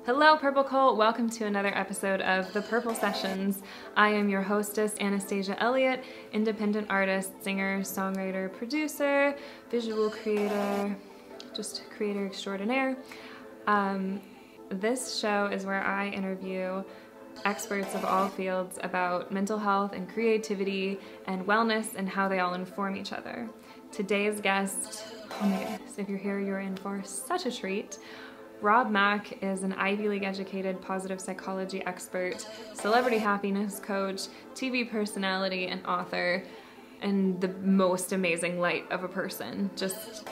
Hello, Purple Cult. Welcome to another episode of The Purple Sessions. I am your hostess, Anastasia Elliot, independent artist, singer, songwriter, producer, visual creator, just creator extraordinaire. This show is where I interview experts of all fields about mental health and creativity and wellness and how they all inform each other. Today's guest, oh my goodness, if you're here, you're in for such a treat. Rob Mack is an Ivy League educated positive psychology expert, celebrity happiness coach, TV personality, and author, and the most amazing light of a person. Just,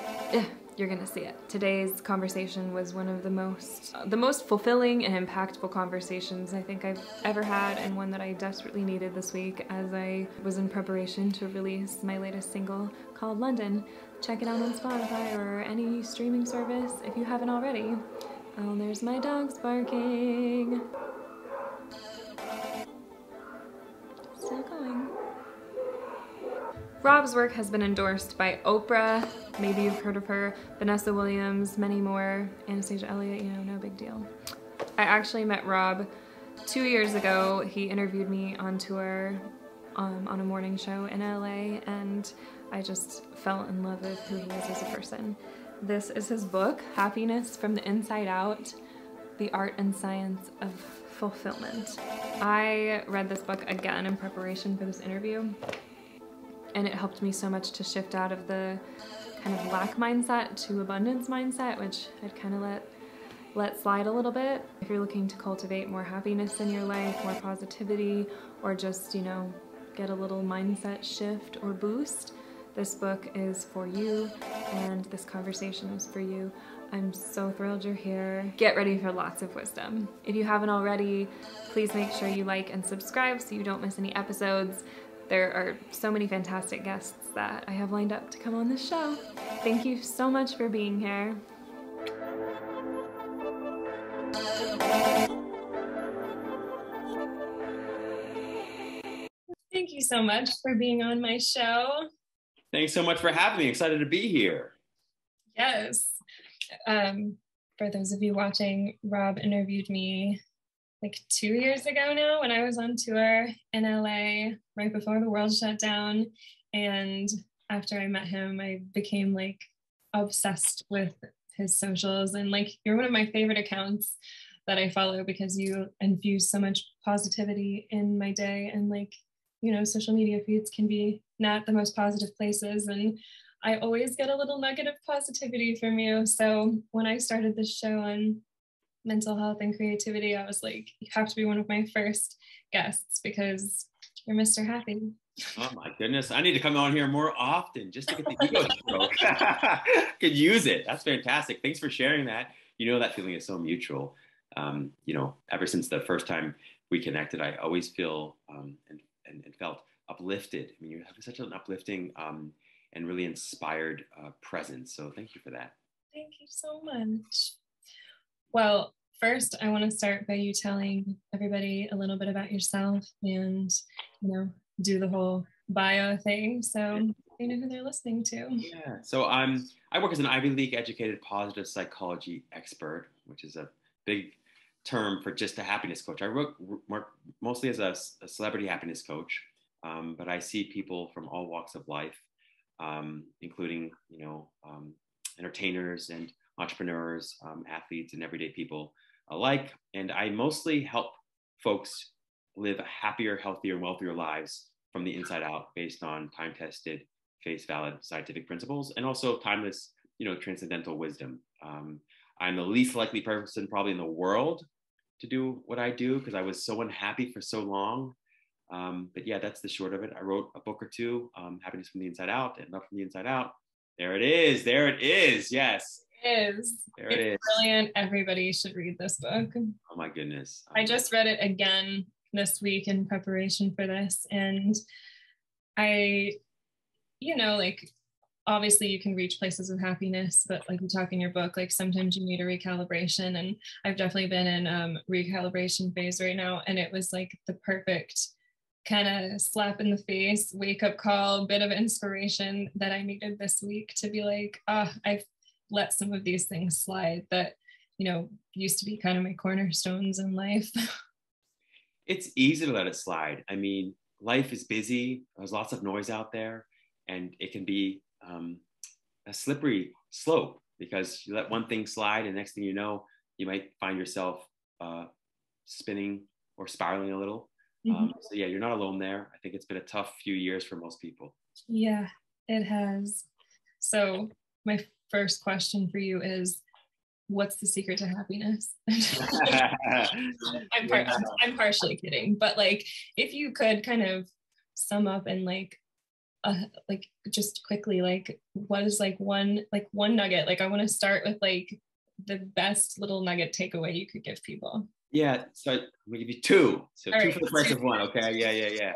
you're gonna see it. Today's conversation was one of the most fulfilling and impactful conversations I think I've ever had, and one that I desperately needed this week as I was in preparation to release my latest single called London. Check it out on Spotify or any streaming service if you haven't already. Oh, there's my dogs barking. Still going. Rob's work has been endorsed by Oprah, maybe you've heard of her, Vanessa Williams, many more, Anastasia Elliot, you know, no big deal. I actually met Rob 2 years ago. He interviewed me on tour on a morning show in LA, and I just fell in love with who he is as a person. This is his book, Happiness from the Inside Out, The Art and Science of Fulfillment. I read this book again in preparation for this interview, and it helped me so much to shift out of the kind of lack mindset to abundance mindset, which I'd kind of let slide a little bit. If you're looking to cultivate more happiness in your life, more positivity, or just, you know, get a little mindset shift or boost, this book is for you, and this conversation is for you. I'm so thrilled you're here. Get ready for lots of wisdom. If you haven't already, please make sure you like and subscribe so you don't miss any episodes. There are so many fantastic guests that I have lined up to come on this show. Thank you so much for being here. Thank you so much for being on my show. Thanks so much for having me. Excited to be here. Yes. For those of you watching, Rob interviewed me like 2 years ago now when I was on tour in LA right before the world shut down. And after I met him, I became like obsessed with his socials. And like, you're one of my favorite accounts that I follow because you infuse so much positivity in my day. And like, you know, social media feeds can be not the most positive places, and I always get a little nugget of positivity from you. So when I started this show on mental health and creativity, I was like, you have to be one of my first guests because you're Mr. Happy. Oh my goodness. I need to come on here more often just to get the ego stroke. Could use it. That's fantastic. Thanks for sharing that. You know, that feeling is so mutual. You know, ever since the first time we connected, I always feel and felt uplifted. I mean, you have such an uplifting and really inspired presence. So thank you for that. Thank you so much. Well, first, I want to start by you telling everybody a little bit about yourself and, you know, do the whole bio thing so they know who they're listening to. Yeah. So I work as an Ivy League educated positive psychology expert, which is a big term for just a happiness coach. I work mostly as a celebrity happiness coach, but I see people from all walks of life, including, you know, entertainers and entrepreneurs, athletes, and everyday people alike. And I mostly help folks live happier, healthier, wealthier lives from the inside out based on time-tested, face-valid scientific principles, and also timeless, you know, transcendental wisdom. I'm the least likely person probably in the world to do what I do because I was so unhappy for so long. But yeah, that's the short of it. I wrote a book or two, Happiness from the Inside Out and Love from the Inside Out. There it is. There it is. Yes. It is. There it is. Brilliant. Everybody should read this book. Oh my goodness. I just read it again this week in preparation for this. And I, you know, like, obviously you can reach places of happiness, but like you talk in your book, like sometimes you need a recalibration. And I've definitely been in recalibration phase right now. And it was like the perfect kind of slap in the face, wake up call, bit of inspiration that I needed this week to be like, I've let some of these things slide that, used to be kind of my cornerstones in life. It's easy to let it slide. I mean, life is busy. There's lots of noise out there, and it can be a slippery slope because you let one thing slide, and next thing you know, you might find yourself spinning or spiraling a little. So yeah, you're not alone there. I think it's been a tough few years for most people. Yeah, it has. So my first question for you is, what's the secret to happiness? I'm partially kidding, but like, if you could kind of sum up and like just quickly, like, what is like one nugget? Like, I want to start with like the best little nugget takeaway you could give people. Yeah, so I'm gonna give you two. So All two right. for the price of one. Okay, yeah.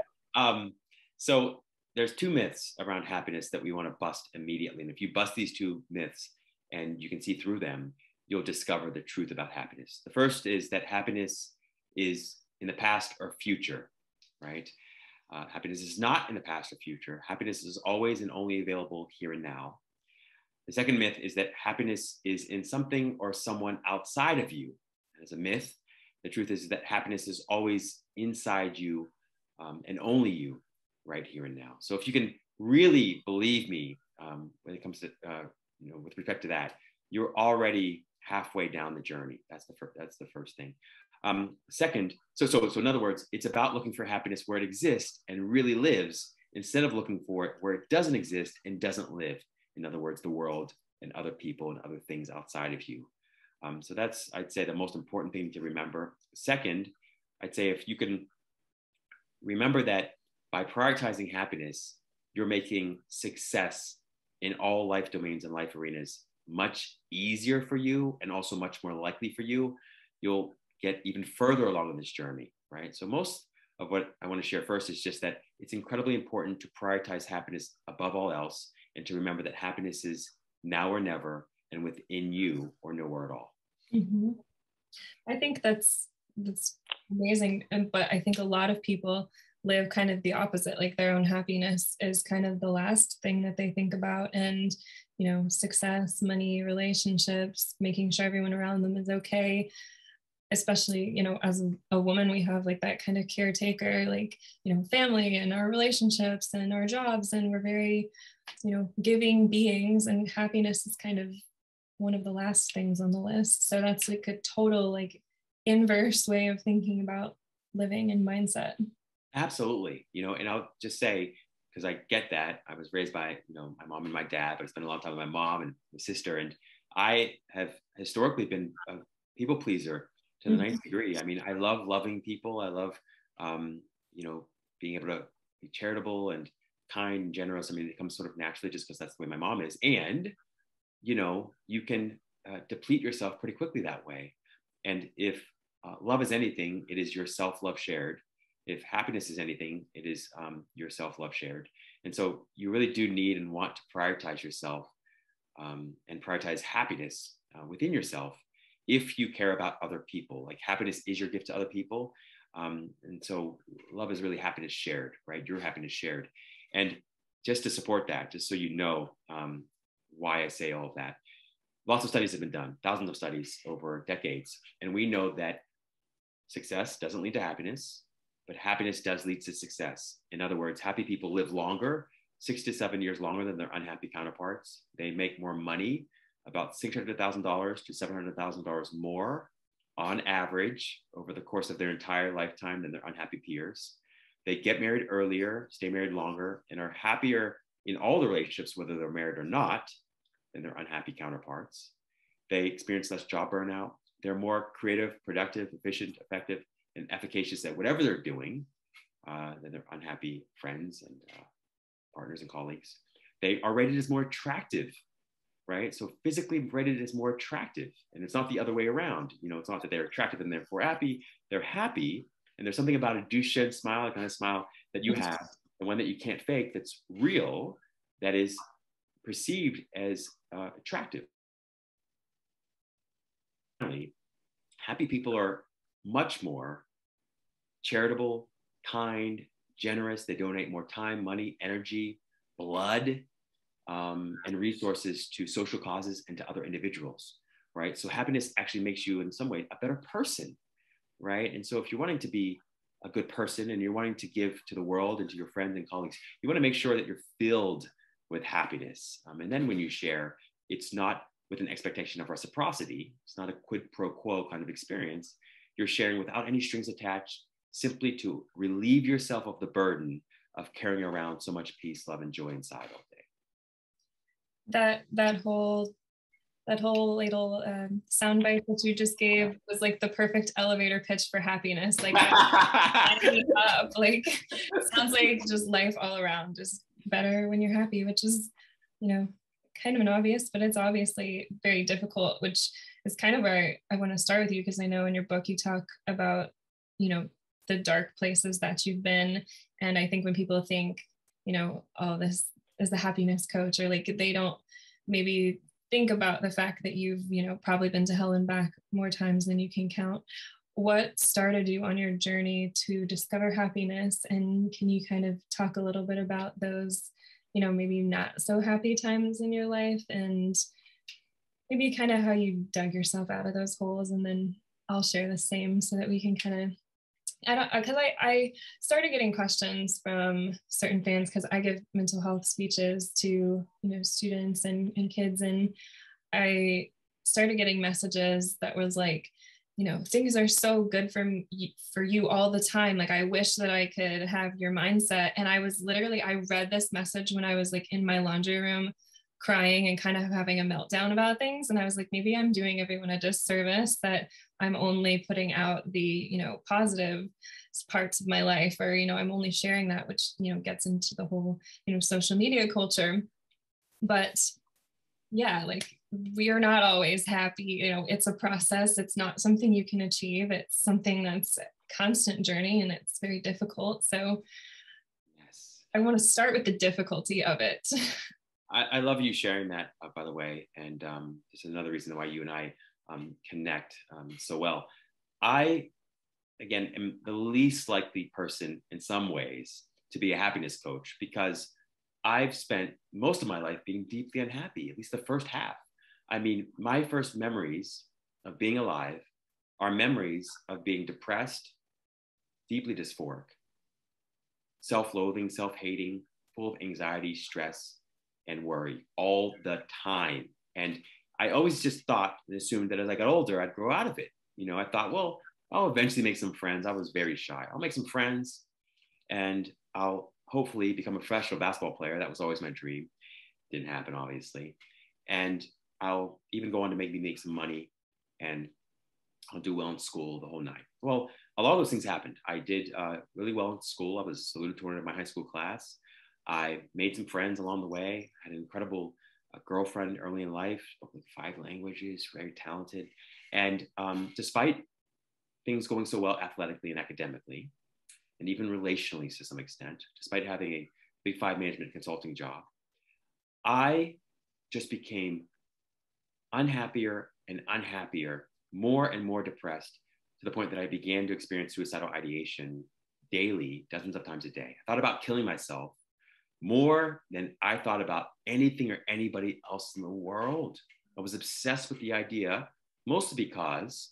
So there's two myths around happiness that we want to bust immediately, and if you bust these two myths and you can see through them, you'll discover the truth about happiness. The first is that happiness is in the past or future, right? Happiness is not in the past or future. Happiness is always and only available here and now. The second myth is that happiness is in something or someone outside of you. And as a myth, the truth is that happiness is always inside you and only you right here and now. So if you can really believe me when it comes to, with respect to that, you're already halfway down the journey. That's the first thing. Second, so in other words, it's about looking for happiness where it exists and really lives instead of looking for it where it doesn't exist and doesn't live. In other words, the world and other people and other things outside of you. So that's, I'd say, the most important thing to remember. Second, I'd say if you can remember that by prioritizing happiness, you're making success in all life domains and life arenas much easier for you and also much more likely for you. You'll get even further along in this journey, right? So most of what I want to share first is just that it's incredibly important to prioritize happiness above all else and to remember that happiness is now or never and within you or nowhere at all. Mm-hmm. I think that's amazing. But I think a lot of people live kind of the opposite, like their own happiness is kind of the last thing that they think about. And, success, money, relationships, making sure everyone around them is okay. Especially, as a woman, we have like that kind of caretaker, like, family and our relationships and our jobs. And we're very, giving beings, and happiness is kind of one of the last things on the list. So that's like a total like inverse way of thinking about living and mindset. Absolutely. And I'll just say, because I get that, I was raised by, my mom and my dad, but I spent a long time with my mom and my sister. And I have historically been a people pleaser to the ninth degree. I mean, I love loving people. I love, being able to be charitable and kind and generous. I mean, it comes sort of naturally just because that's the way my mom is. And, you can deplete yourself pretty quickly that way. And if love is anything, it is your self-love shared. If happiness is anything, it is your self-love shared. And so you really do need and want to prioritize yourself and prioritize happiness within yourself if you care about other people. Like happiness is your gift to other people. And so love is really happiness shared, right? Your happiness shared. And just to support that, just so you know why I say all of that, lots of studies have been done, thousands of studies over decades. And we know that success doesn't lead to happiness, but happiness does lead to success. In other words, happy people live longer, 6 to 7 years longer than their unhappy counterparts. They make more money, about $600,000 to $700,000 more on average over the course of their entire lifetime than their unhappy peers. They get married earlier, stay married longer, and are happier in all the relationships, whether they're married or not, than their unhappy counterparts. They experience less job burnout. They're more creative, productive, efficient, effective, and efficacious at whatever they're doing than their unhappy friends and partners and colleagues. They are rated as more attractive, right? So physically rated as more attractive. And it's not the other way around. It's not that they're attractive and therefore happy. They're happy. And there's something about a Duchenne smile, the kind of smile that you have, the one that you can't fake, that's real, that is perceived as attractive. Finally, happy people are much more charitable, kind, generous. They donate more time, money, energy, blood, and resources to social causes and to other individuals, right? So happiness actually makes you in some way a better person, right? And so if you're wanting to be a good person and you're wanting to give to the world and to your friends and colleagues, you want to make sure that you're filled with happiness. And then when you share, it's not with an expectation of reciprocity. It's not a quid pro quo kind of experience. You're sharing without any strings attached, simply to relieve yourself of the burden of carrying around so much peace, love, and joy inside all day. That whole little soundbite that you just gave was like the perfect elevator pitch for happiness. Like, up. Like, sounds like just life all around, just better when you're happy, which is, kind of an obvious, but it's obviously very difficult, which is kind of where I want to start with you, because I know in your book you talk about, the dark places that you've been. And I think when people think, oh, this is the happiness coach, or like they don't maybe think about the fact that you've, probably been to hell and back more times than you can count. What started you on your journey to discover happiness? And can you kind of talk a little bit about those, maybe not so happy times in your life, and maybe kind of how you dug yourself out of those holes? And then I'll share the same so that we can kind of, because I started getting questions from certain fans, because I give mental health speeches to, students and kids. And I started getting messages that was like, things are so good for you all the time. Like, I wish that I could have your mindset. And I read this message when I was like in my laundry room crying and kind of having a meltdown about things. And I was like, maybe I'm doing everyone a disservice, that I'm only putting out the, positive parts of my life, or, I'm only sharing that, which, gets into the whole, social media culture. But yeah, like, we are not always happy. It's a process. It's not something you can achieve. It's something that's a constant journey, and it's very difficult. So yes, I want to start with the difficulty of it. I love you sharing that, by the way. And this is another reason why you and I connect so well. I, again, am the least likely person in some ways to be a happiness coach, because I've spent most of my life being deeply unhappy, at least the first half. I mean, my first memories of being alive are memories of being depressed, deeply dysphoric, self-loathing, self-hating, full of anxiety, stress, and worry all the time. And I always just thought and assumed that as I got older, I'd grow out of it. I thought, well, I'll eventually make some friends. I was very shy. I'll make some friends and I'll hopefully become a professional basketball player. That was always my dream. Didn't happen, obviously. And I'll even go on to maybe make some money, and I'll do well in school, the whole nine. Well, a lot of those things happened. I did really well in school. I was salutatorian of my high school class. I made some friends along the way. I had an incredible girlfriend early in life, spoke with 5 languages, very talented. And despite things going so well athletically and academically, and even relationally to some extent, despite having a Big 5 management consulting job, I just became unhappier and unhappier, more and more depressed, to the point that I began to experience suicidal ideation daily, dozens of times a day. I thought about killing myself more than I thought about anything or anybody else in the world. I was obsessed with the idea, mostly because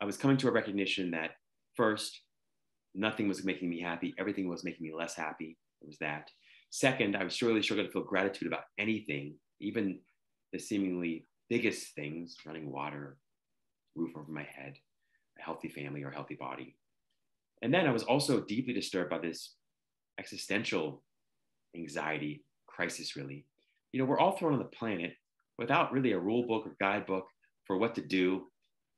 I was coming to a recognition that, first, nothing was making me happy. Everything was making me less happy. It was that. Second, I was really struggling to feel gratitude about anything, even the seemingly biggest things: running water, roof over my head, a healthy family, or a healthy body. And then I was also deeply disturbed by this existential anxiety crisis, really. We're all thrown on the planet without really a rule book or guidebook for what to do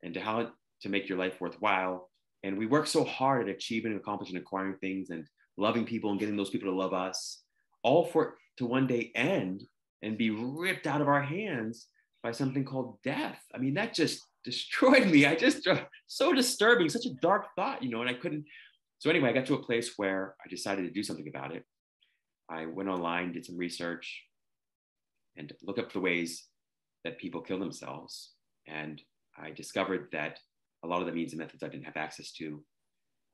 and to how to make your life worthwhile. And we work so hard at achieving, accomplishing, acquiring things, and loving people and getting those people to love us, all for it to one day end and be ripped out of our hands by something called death. I mean, that just destroyed me. So disturbing, such a dark thought, and I couldn't. So anyway, I got to a place where I decided to do something about it. I went online, did some research, and looked up the ways that people kill themselves. And I discovered that a lot of the means and methods I didn't have access to,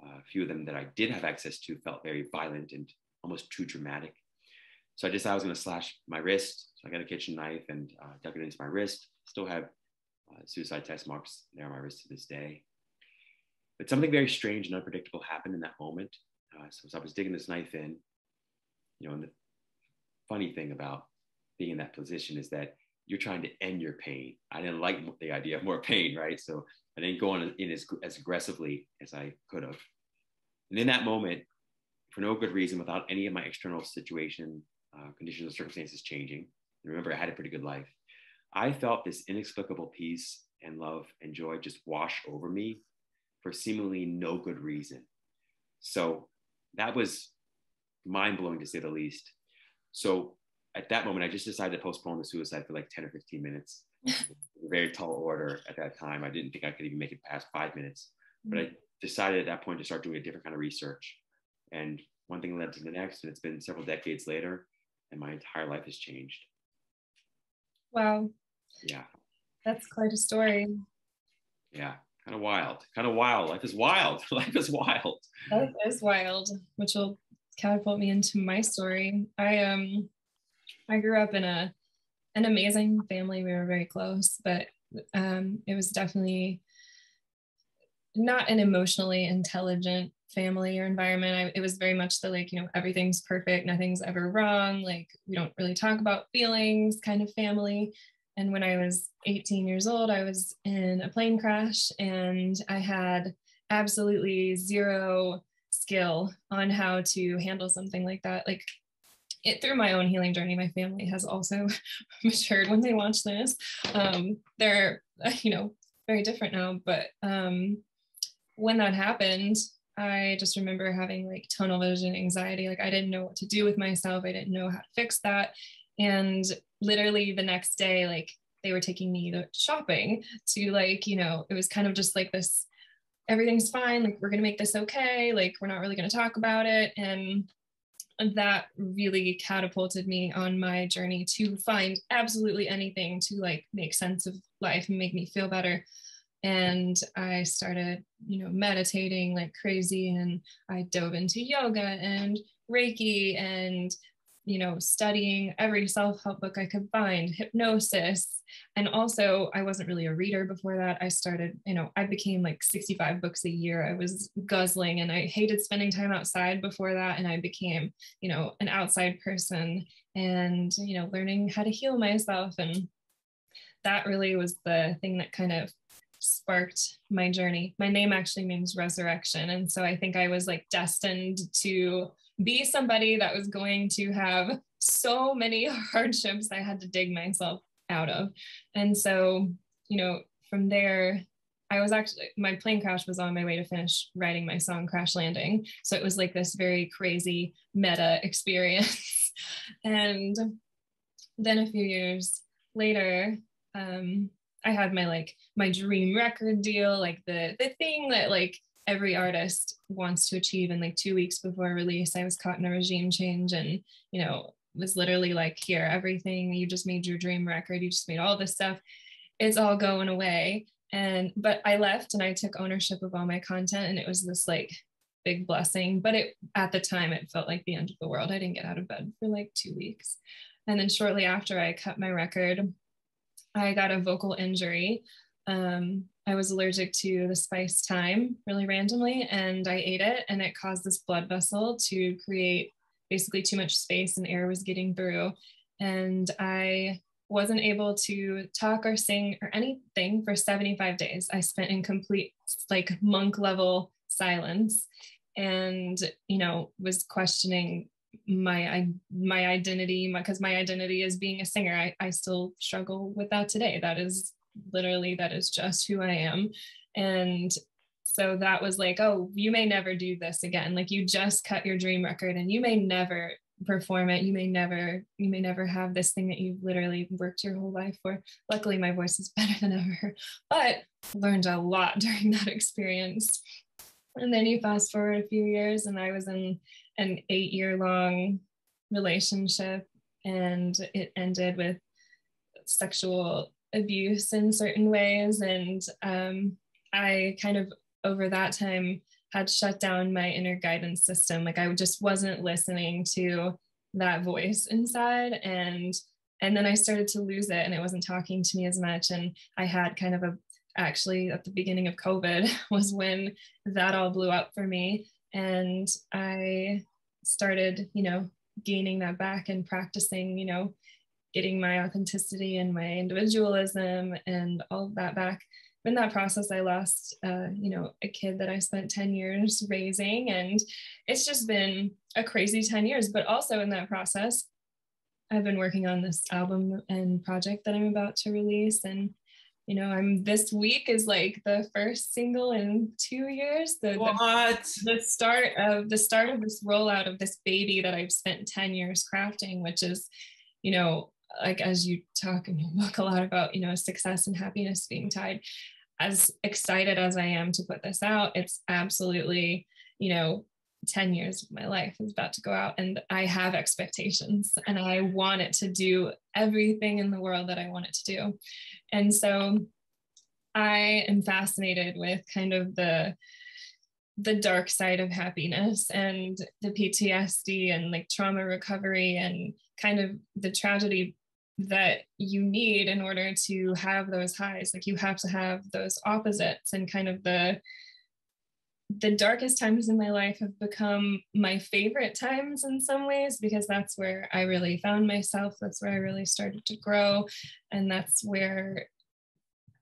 a few of them that I did have access to, felt very violent and almost too dramatic. So I decided I was going to slash my wrist. So I got a kitchen knife and dug it into my wrist. Still have Suicide test marks there on my wrist to this day. But something very strange and unpredictable happened in that moment. So as I was digging this knife in, and the funny thing about being in that position is that you're trying to end your pain. I didn't like the idea of more pain, right? So I didn't go in as aggressively as I could have. And in that moment, for no good reason, without any of my external situation, conditions or circumstances changing, and remember, I had a pretty good life, I felt this inexplicable peace and love and joy just wash over me for seemingly no good reason. So that was mind-blowing, to say the least. So at that moment, I just decided to postpone the suicide for like 10 or 15 minutes. A very tall order at that time. I didn't think I could even make it past 5 minutes. But I decided at that point to start doing a different kind of research. And one thing led to the next, and it's been several decades later, and my entire life has changed. Wow. Yeah. That's quite a story. Yeah. Kind of wild. Life is wild. Life is wild. Life is wild, which will catapult me into my story. I grew up in an amazing family. We were very close, but it was definitely not an emotionally intelligent family or environment. It was very much the everything's perfect, nothing's ever wrong. Like, we don't really talk about feelings kind of family. And when I was 18 years old, I was in a plane crash and I had absolutely zero skill on how to handle something like that. Like, through my own healing journey, my family has also matured when they watch this. They're, very different now, but when that happened, I just remember having like tunnel vision anxiety. Like, I didn't know what to do with myself. I didn't know how to fix that. And literally the next day, like, they were taking me to shopping to it was kind of just like this, everything's fine. Like, we're going to make this okay. Like, we're not really going to talk about it. And that really catapulted me on my journey to find absolutely anything to make sense of life and make me feel better. And I started, meditating like crazy, and I dove into yoga and Reiki and, studying every self-help book I could find, hypnosis. And also, I wasn't really a reader before that. I started, I became like 65 books a year. I was guzzling, and I hated spending time outside before that. And I became, an outside person and, learning how to heal myself. And that really was the thing that kind of sparked my journey. My name actually means resurrection. And so I think I was destined to be somebody that was going to have so many hardships I had to dig myself out of. And so, from there, my plane crash was on my way to finish writing my song Crash Landing. So it was like this very crazy meta experience. And then a few years later, I had my dream record deal, the thing that every artist wants to achieve in 2 weeks before release. I was caught in a regime change and, was literally here, everything, you just made your dream record, you just made all this stuff, it's all going away. But I left and I took ownership of all my content, and it was this big blessing. But at the time, it felt like the end of the world. I didn't get out of bed for 2 weeks. And then shortly after I cut my record, I got a vocal injury. I was allergic to the spice thyme really randomly, and I ate it, and it caused this blood vessel to create basically too much space, and air was getting through. And I wasn't able to talk or sing or anything for 75 days. I spent in complete monk level silence, and, was questioning my identity, because my identity is being a singer. I still struggle with that today. That is just who I am. And so that was oh, you may never do this again. You just cut your dream record and you may never perform it. You may never have this thing that you've literally worked your whole life for. Luckily, my voice is better than ever, but learned a lot during that experience. And then you fast forward a few years, and I was in an 8-year-long relationship, and it ended with sexual abuse in certain ways. And I kind of, over that time, had shut down my inner guidance system. I just wasn't listening to that voice inside. And And then I started to lose it, and it wasn't talking to me as much. And I had kind of actually at the beginning of COVID was when that all blew up for me. And I started, gaining that back and practicing, getting my authenticity and my individualism and all of that back. In that process, I lost, a kid that I spent 10 years raising, and it's just been a crazy 10 years. But also in that process, I've been working on this album and project that I'm about to release. And, this week is like the first single in 2 years. The start of this rollout of this baby that I've spent 10 years crafting, which is, like as you talk in your book a lot about, success and happiness being tied. As excited as I am to put this out, it's absolutely, 10 years of my life is about to go out, and I have expectations, and I want it to do everything in the world that I want it to do. And so I am fascinated with kind of the dark side of happiness and the PTSD and like trauma recovery and kind of the tragedy that you need in order to have those highs. Like you have to have those opposites, and kind of the darkest times in my life have become my favorite times in some ways, because that's where I really found myself. That's where I really started to grow. And that's where,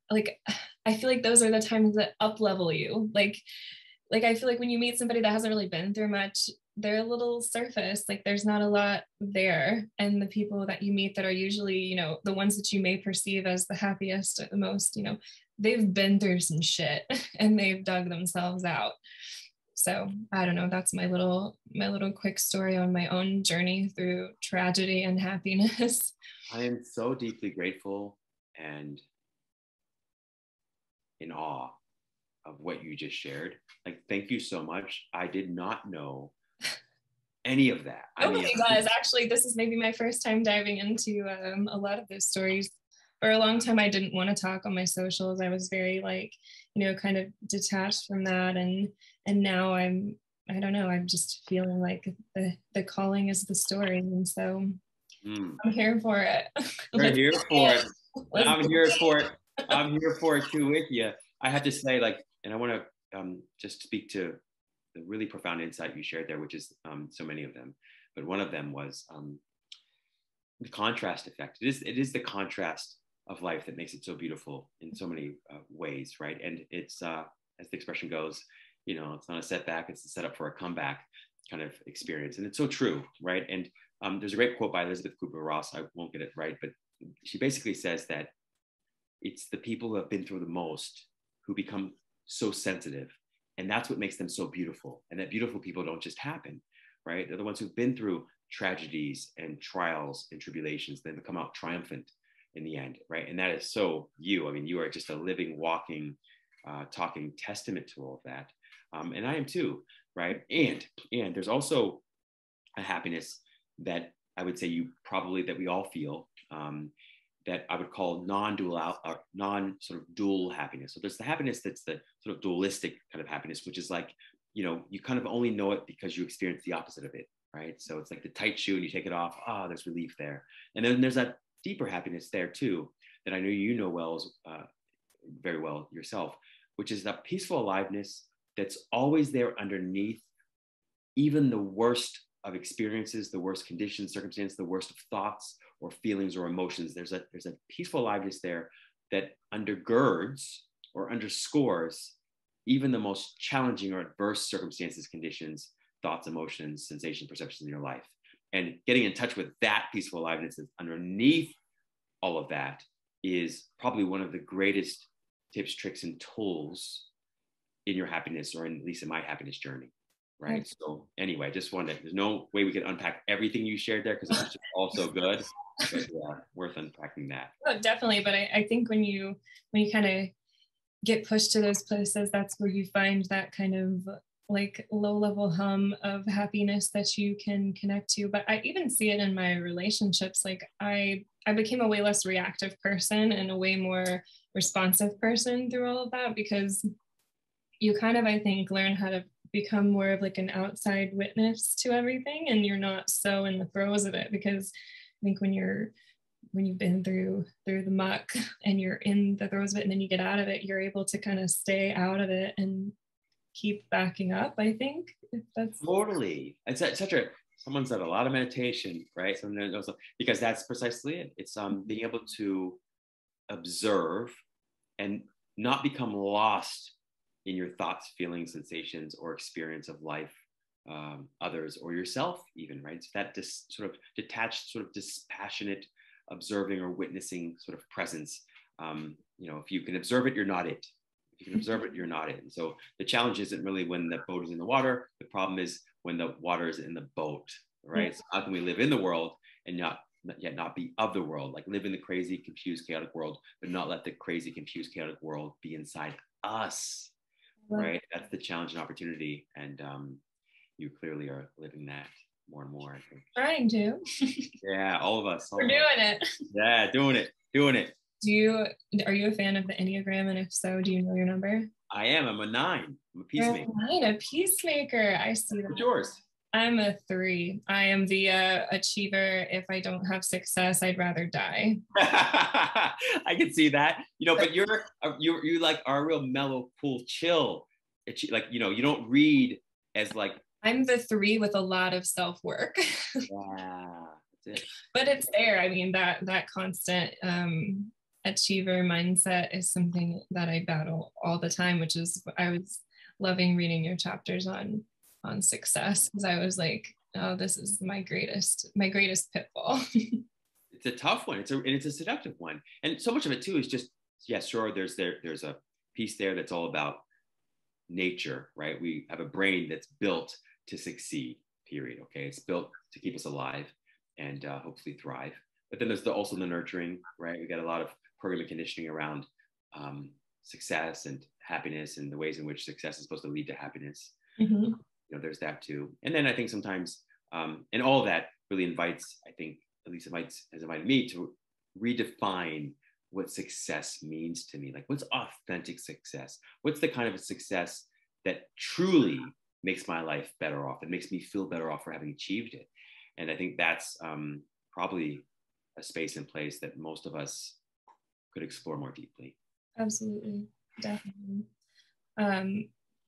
like, I feel like those are the times that up level you. Like I feel like when you meet somebody that hasn't really been through much, they're a little surface, like there's not a lot there. And the people that you meet that are usually, the ones that you may perceive as the happiest or the most, they've been through some shit and they've dug themselves out. So I don't know, that's my little quick story on my own journey through tragedy and happiness. I am so deeply grateful and in awe of what you just shared. Like, thank you so much. I did not know any of that. Nobody does. Actually, this is maybe my first time diving into a lot of those stories. For a long time, I didn't want to talk on my socials. I was very kind of detached from that. And now I don't know, I'm just feeling like the calling is the story. And so I'm here for it. You're here for it. I'm here for it. I'm here for it too with you. I have to say, and I want to just speak to the really profound insight you shared there, which is so many of them. But one of them was the contrast effect. It is the contrast of life that makes it so beautiful in so many ways, right? And it's, as the expression goes, it's not a setback, it's a setup for a comeback kind of experience. And it's so true, right? And there's a great quote by Elizabeth Kubler-Ross, I won't get it right, but she basically says that it's the people who have been through the most who become so sensitive. And that's what makes them so beautiful. And that beautiful people don't just happen, right? They're the ones who've been through tragedies and trials and tribulations, then they come out triumphant in the end, right? And that is so you. I mean, you are just a living, walking, talking testament to all of that. And I am too, right? And there's also a happiness that I would say that we all feel, that I would call non-sort of dual happiness. So there's the happiness that's the sort of dualistic kind of happiness, which is like, you kind of only know it because you experience the opposite of it, right? So it's like the tight shoe and you take it off, there's relief there. And then there's that deeper happiness there too, that I know you know very well yourself, which is that peaceful aliveness that's always there underneath even the worst of experiences, the worst conditions, circumstances, the worst of thoughts or feelings or emotions. There's a peaceful aliveness there that undergirds or underscores even the most challenging or adverse circumstances, conditions, thoughts, emotions, sensations, perceptions in your life. And getting in touch with that peaceful aliveness that's underneath all of that is probably one of the greatest tips, tricks, and tools in your happiness, or at least in my happiness journey. Right. So anyway, I just wanted, there's no way we could unpack everything you shared there because it was just all so good, but yeah, worth unpacking that. Oh, definitely. But I think when you kind of get pushed to those places, that's where you find that kind of like low level hum of happiness that you can connect to. But I even see it in my relationships. Like I became a way less reactive person and a way more responsive person through all of that, because you kind of, I think, learn how to become more of like an outside witness to everything, and you're not so in the throes of it. Because I think when you're when you've been through the muck and you're in the throes of it and then you get out of it, you're able to kind of stay out of it and keep backing up, I think. If that's totally. It's such a, someone said a lot of meditation, right? Because that's precisely it. It's being able to observe and not become lost in your thoughts, feelings, sensations, or experience of life, others, or yourself even, right? So that sort of detached, sort of dispassionate observing or witnessing sort of presence. If you can observe it, you're not it. If you can observe it, you're not it. And so the challenge isn't really when the boat is in the water. The problem is when the water is in the boat, right? So how can we live in the world and yet not be of the world, like live in the crazy, confused, chaotic world, but not let the crazy, confused, chaotic world be inside us, right? That's the challenge and opportunity. And you clearly are living that more and more, I think. Trying to. Yeah, all of us. We're doing it. Yeah, doing it. Are you a fan of the Enneagram? And if so, do you know your number? I am. I'm a 9. I'm a peacemaker. A peacemaker. I see that. What's yours? I'm a 3. I am the achiever. If I don't have success, I'd rather die. I can see that, but you like are a real mellow, cool, chill. Like, you don't read as like. I'm the 3 with a lot of self-work. Yeah, that's it. But it's there. I mean, that constant achiever mindset is something that I battle all the time, which is, I was loving reading your chapters on success, because I was like, oh, this is my greatest pitfall. It's a tough one. It's a seductive one. And so much of it too is just, yeah, sure, there's a piece there that's all about nature, right? We have a brain that's built to succeed, period. Okay. It's built to keep us alive and hopefully thrive. But then there's also the nurturing, right? We got a lot of programming conditioning around success and happiness and the ways in which success is supposed to lead to happiness. Mm-hmm. There's that too. And then I think sometimes, and all of that really invites, I think, at least has invited me to redefine what success means to me. Like, what's authentic success? What's the kind of a success that truly makes my life better off, that makes me feel better off for having achieved it? And I think that's probably a space and place that most of us could explore more deeply. Absolutely, definitely.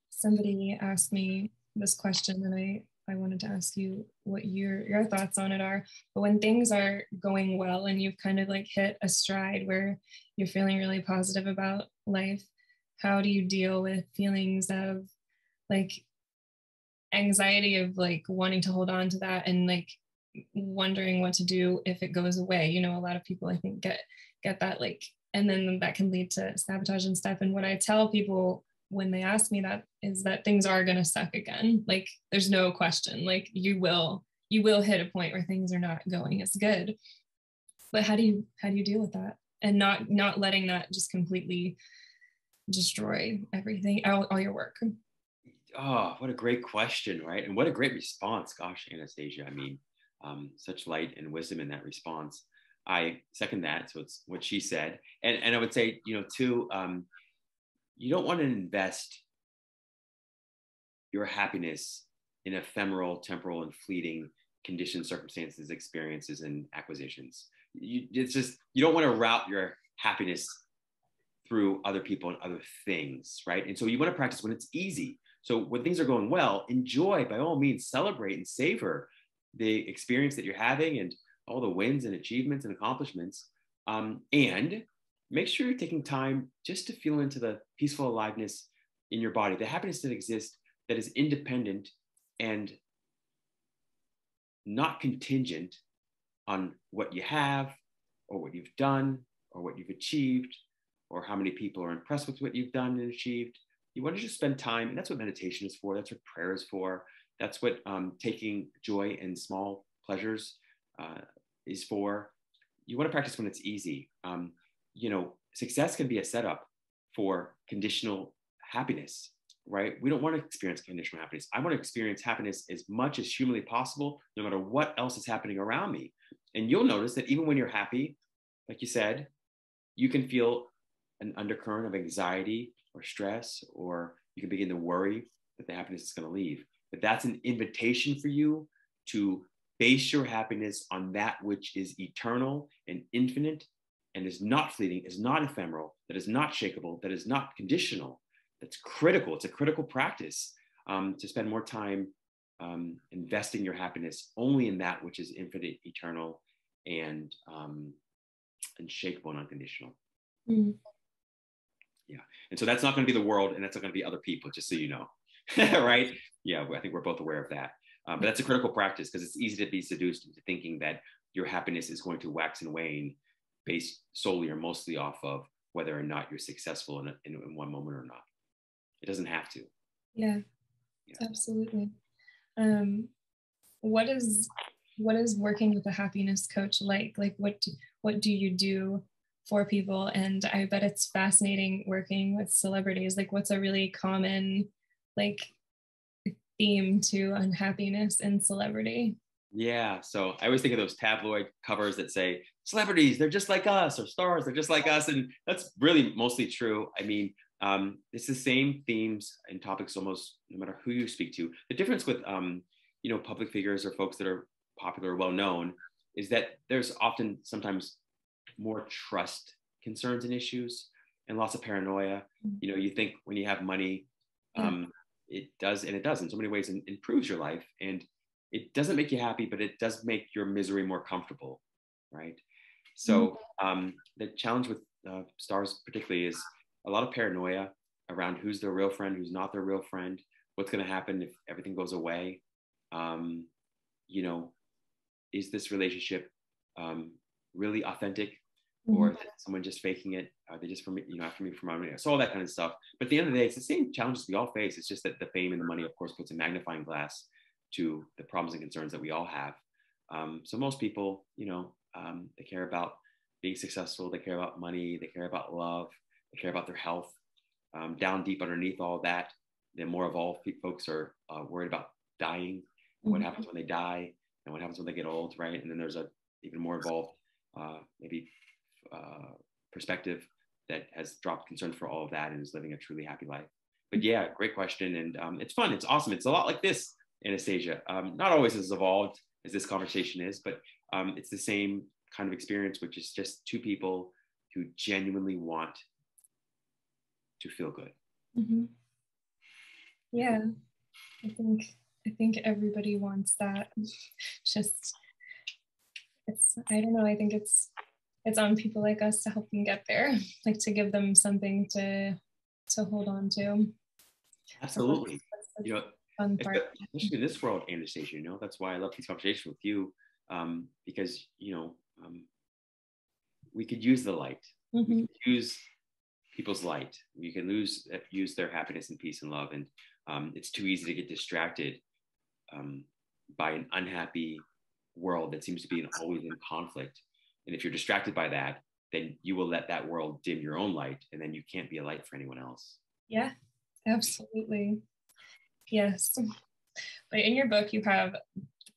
Somebody asked me this question, and I wanted to ask you what your thoughts on it are. But when things are going well and you've kind of like hit a stride where you're feeling really positive about life, how do you deal with feelings of like anxiety of like wanting to hold on to that and like wondering what to do if it goes away? A lot of people, I think, get that, like, and then that can lead to sabotage and stuff. And what I tell people when they ask me that is that things are going to suck again. Like, there's no question. Like, you will hit a point where things are not going as good. But how do you deal with that and not letting that just completely destroy everything, all your work? Oh, what a great question, right? And what a great response. Gosh, Anastasia, I mean, such light and wisdom in that response. I second that. So it's what she said. And I would say, too, you don't want to invest your happiness in ephemeral, temporal, and fleeting conditions, circumstances, experiences, and acquisitions. You don't want to route your happiness through other people and other things, right? And so you want to practice when it's easy. So when things are going well, enjoy, by all means, celebrate and savor the experience that you're having and all the wins and achievements and accomplishments. And make sure you're taking time just to feel into the peaceful aliveness in your body, the happiness that exists, that is independent and not contingent on what you have or what you've done or what you've achieved or how many people are impressed with what you've done and achieved. You want to just spend time, and that's what meditation is for. That's what prayer is for. That's what taking joy in small pleasures is for. You want to practice when it's easy. Success can be a setup for conditional happiness, right? We don't want to experience conditional happiness. I want to experience happiness as much as humanly possible, no matter what else is happening around me. And you'll notice that even when you're happy, like you said, you can feel an undercurrent of anxiety or stress, or you can begin to worry that the happiness is going to leave. But that's an invitation for you to base your happiness on that which is eternal and infinite and is not fleeting, is not ephemeral, that is not shakable, that is not conditional. That's critical. It's a critical practice to spend more time investing your happiness only in that which is infinite, eternal, and unshakable and unconditional. Mm. Yeah. And so that's not going to be the world, and that's not going to be other people, just so you know. Right? Yeah, I think we're both aware of that. But that's a critical practice, because it's easy to be seduced into thinking that your happiness is going to wax and wane based solely or mostly off of whether or not you're successful in one moment or not. It doesn't have to. Yeah. Absolutely. What is working with a happiness coach like? Like, what do you do for people? And I bet it's fascinating working with celebrities. Like, what's a really common like theme to unhappiness in celebrity? Yeah. So I always think of those tabloid covers that say celebrities, they're just like us, or stars, they're just like us. And that's really mostly true. I mean, it's the same themes and topics almost no matter who you speak to. The difference with, public figures or folks that are popular or well-known is that there's often sometimes more trust concerns and issues and lots of paranoia. You think when you have money, it does in so many ways improves your life, and it doesn't make you happy, but it does make your misery more comfortable, right? So the challenge with stars particularly is a lot of paranoia around who's their real friend, who's not their real friend, what's going to happen if everything goes away. Is this relationship really authentic, or is someone just faking it? Are they just after me for my money? So all that kind of stuff. But at the end of the day, it's the same challenges we all face. It's just that the fame and the money, of course, puts a magnifying glass to the problems and concerns that we all have. So most people, they care about being successful. They care about money. They care about love. They care about their health. Down deep underneath all that, the more evolved folks are worried about dying, and what happens when they die, and what happens when they get old, right? And then there's a even more involved perspective that has dropped concern for all of that and is living a truly happy life. But yeah, great question. And it's fun. It's awesome. It's a lot like this, Anastasia. Not always as evolved as this conversation is, but it's the same kind of experience, which is just two people who genuinely want to feel good. Yeah, I think everybody wants that. Just, I don't know. I think it's on people like us to help them get there, like to give them something to hold on to. Absolutely. That's fun part. Especially in this world, Anastasia, that's why I love these conversations with you, because, we could use the light. We could use people's light. We can use their happiness and peace and love. And it's too easy to get distracted by an unhappy world that seems to be always in conflict. And if you're distracted by that, then you will let that world dim your own light, and then you can't be a light for anyone else. Yeah, absolutely. Yes. But in your book, you have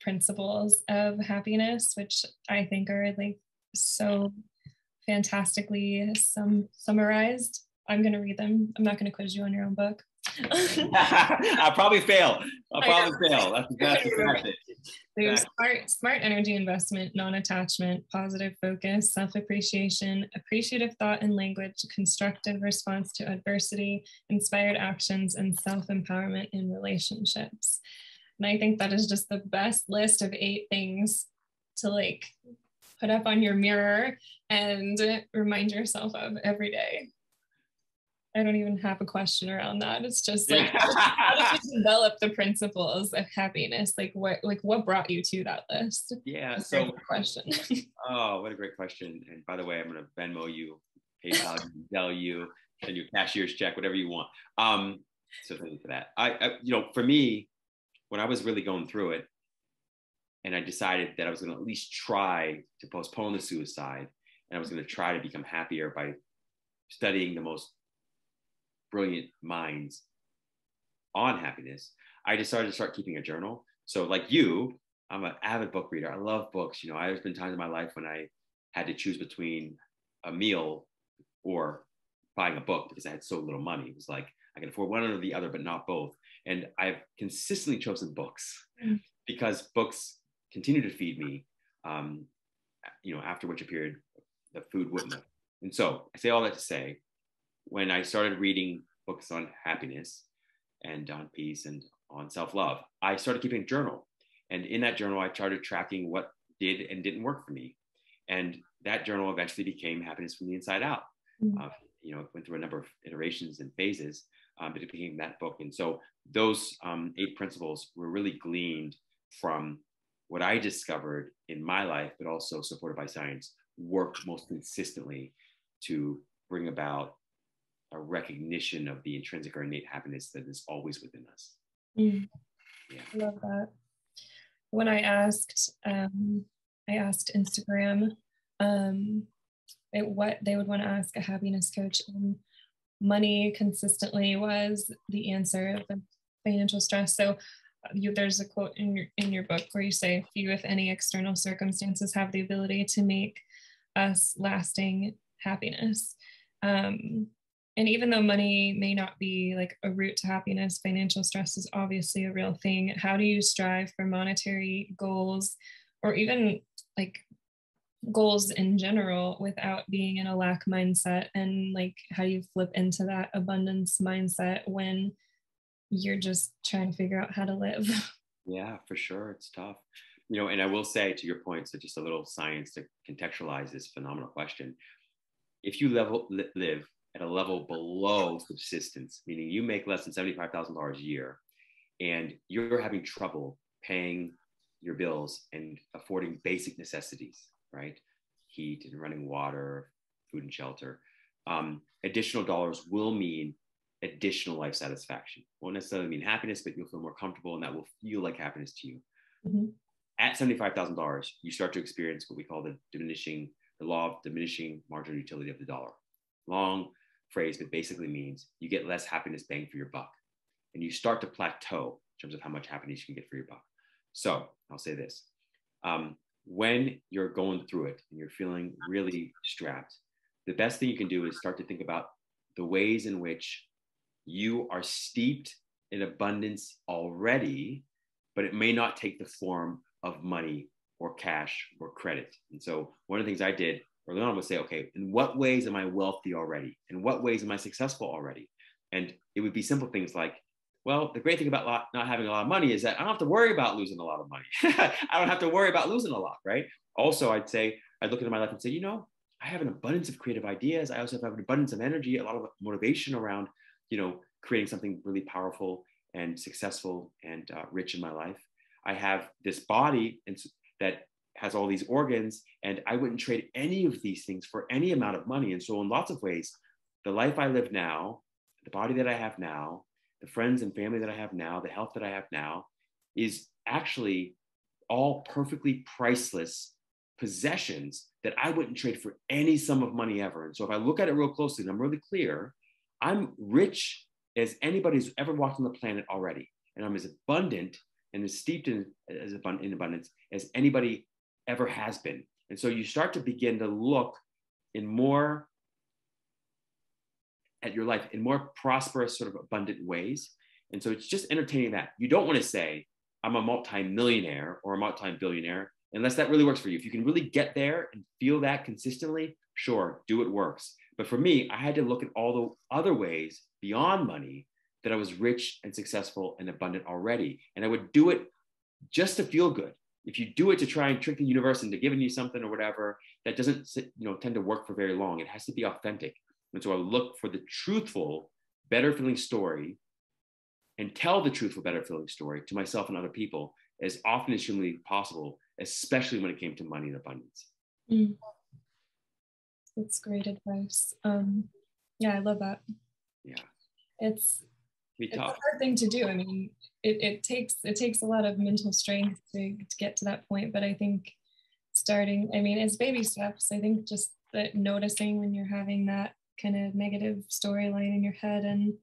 principles of happiness, which I think are like so fantastically summarized. I'm going to read them. I'm not going to quiz you on your own book. I'll probably fail. That's exactly it. There's smart energy investment, non-attachment, positive focus, self-appreciation, appreciative thought and language, constructive response to adversity, inspired actions, and self-empowerment in relationships. And I think that is just the best list of 8 things to like put up on your mirror and remind yourself of every day. I don't even have a question around that. It's just like, how did you develop the principles of happiness? Like what brought you to that list? Yeah. That's so question. Oh, what a great question. And by the way, I'm going to Venmo you, PayPal you, Zelle you, send you a cashier's check, whatever you want. So thank you for that. I for me, when I was really going through it, and I decided that I was going to at least try to postpone the suicide, and I was going to try to become happier by studying the most brilliant minds on happiness, I decided to start keeping a journal. So like you, I'm an avid book reader. I love books. There's been times in my life when I had to choose between a meal or buying a book because I had so little money. It was like, I can afford one or the other, but not both. And I've consistently chosen books because books continue to feed me, after which a period the food wouldn't have. And so I say all that to say, when I started reading books on happiness and on peace and on self-love, I started keeping a journal. And in that journal, I started tracking what did and didn't work for me. And that journal eventually became Happiness from the Inside Out. It went through a number of iterations and phases, but it became that book. And so those 8 principles were really gleaned from what I discovered in my life, but also supported by science, worked most consistently to bring about a recognition of the intrinsic or innate happiness that is always within us. Yeah. I love that. When I asked Instagram what they would want to ask a happiness coach, and money consistently was the answer, the financial stress. So there's a quote in your book where you say, few, if any, external circumstances have the ability to make us lasting happiness. And even though money may not be like a route to happiness, financial stress is obviously a real thing. How do you strive for monetary goals, or even like goals in general, without being in a lack mindset? And like, how do you flip into that abundance mindset when you're just trying to figure out how to live? Yeah, for sure. It's tough. And I will say, to your point, so just a little science to contextualize this phenomenal question. If you live at a level below subsistence, meaning you make less than $75,000 a year, and you're having trouble paying your bills and affording basic necessities, right? Heat and running water, food and shelter, additional dollars will mean additional life satisfaction. Won't necessarily mean happiness, but you'll feel more comfortable, and that will feel like happiness to you. Mm-hmm. At $75,000, you start to experience what we call the law of diminishing marginal utility of the dollar. Long phrase, but basically means you get less happiness bang for your buck, and you start to plateau in terms of how much happiness you can get for your buck. So I'll say this. When you're going through it and you're feeling really strapped, the best thing you can do is start to think about the ways in which you are steeped in abundance already, but it may not take the form of money or cash or credit. And so one of the things I did early on was say, okay, in what ways am I wealthy already? In what ways am I successful already? And it would be simple things like, well, the great thing about not having a lot of money is that I don't have to worry about losing a lot of money. I don't have to worry about losing a lot, right? Also, I'd look into my life and say, I have an abundance of creative ideas. I also have an abundance of energy, a lot of motivation around, creating something really powerful and successful and rich in my life. I have this body that has all these organs, and I wouldn't trade any of these things for any amount of money. And so in lots of ways, the life I live now, the body that I have now, the friends and family that I have now, the health that I have now, is actually all perfectly priceless possessions that I wouldn't trade for any sum of money ever. And so if I look at it real closely and I'm really clear, I'm rich as anybody who's ever walked on the planet already. And I'm as abundant and as steeped in abundance as anybody ever has been. And so you start to begin to look at your life in more prosperous, sort of abundant ways. And so it's just entertaining that. You don't want to say, I'm a multi-millionaire or a multi-billionaire, unless that really works for you. If you can really get there and feel that consistently, sure, do what works. But for me, I had to look at all the other ways beyond money that I was rich and successful and abundant already. And I would do it just to feel good. If you do it to try and trick the universe into giving you something or whatever, that doesn't tend to work for very long. It has to be authentic. And so I look for the truthful, better feeling story and tell the truthful, better feeling story to myself and other people as often as humanly possible, especially when it came to money and abundance. That's great advice. Yeah, I love that. Yeah. It's a hard thing to do. I mean, it takes a lot of mental strength to get to that point, but I think it's baby steps. I think just that noticing when you're having that kind of negative storyline in your head and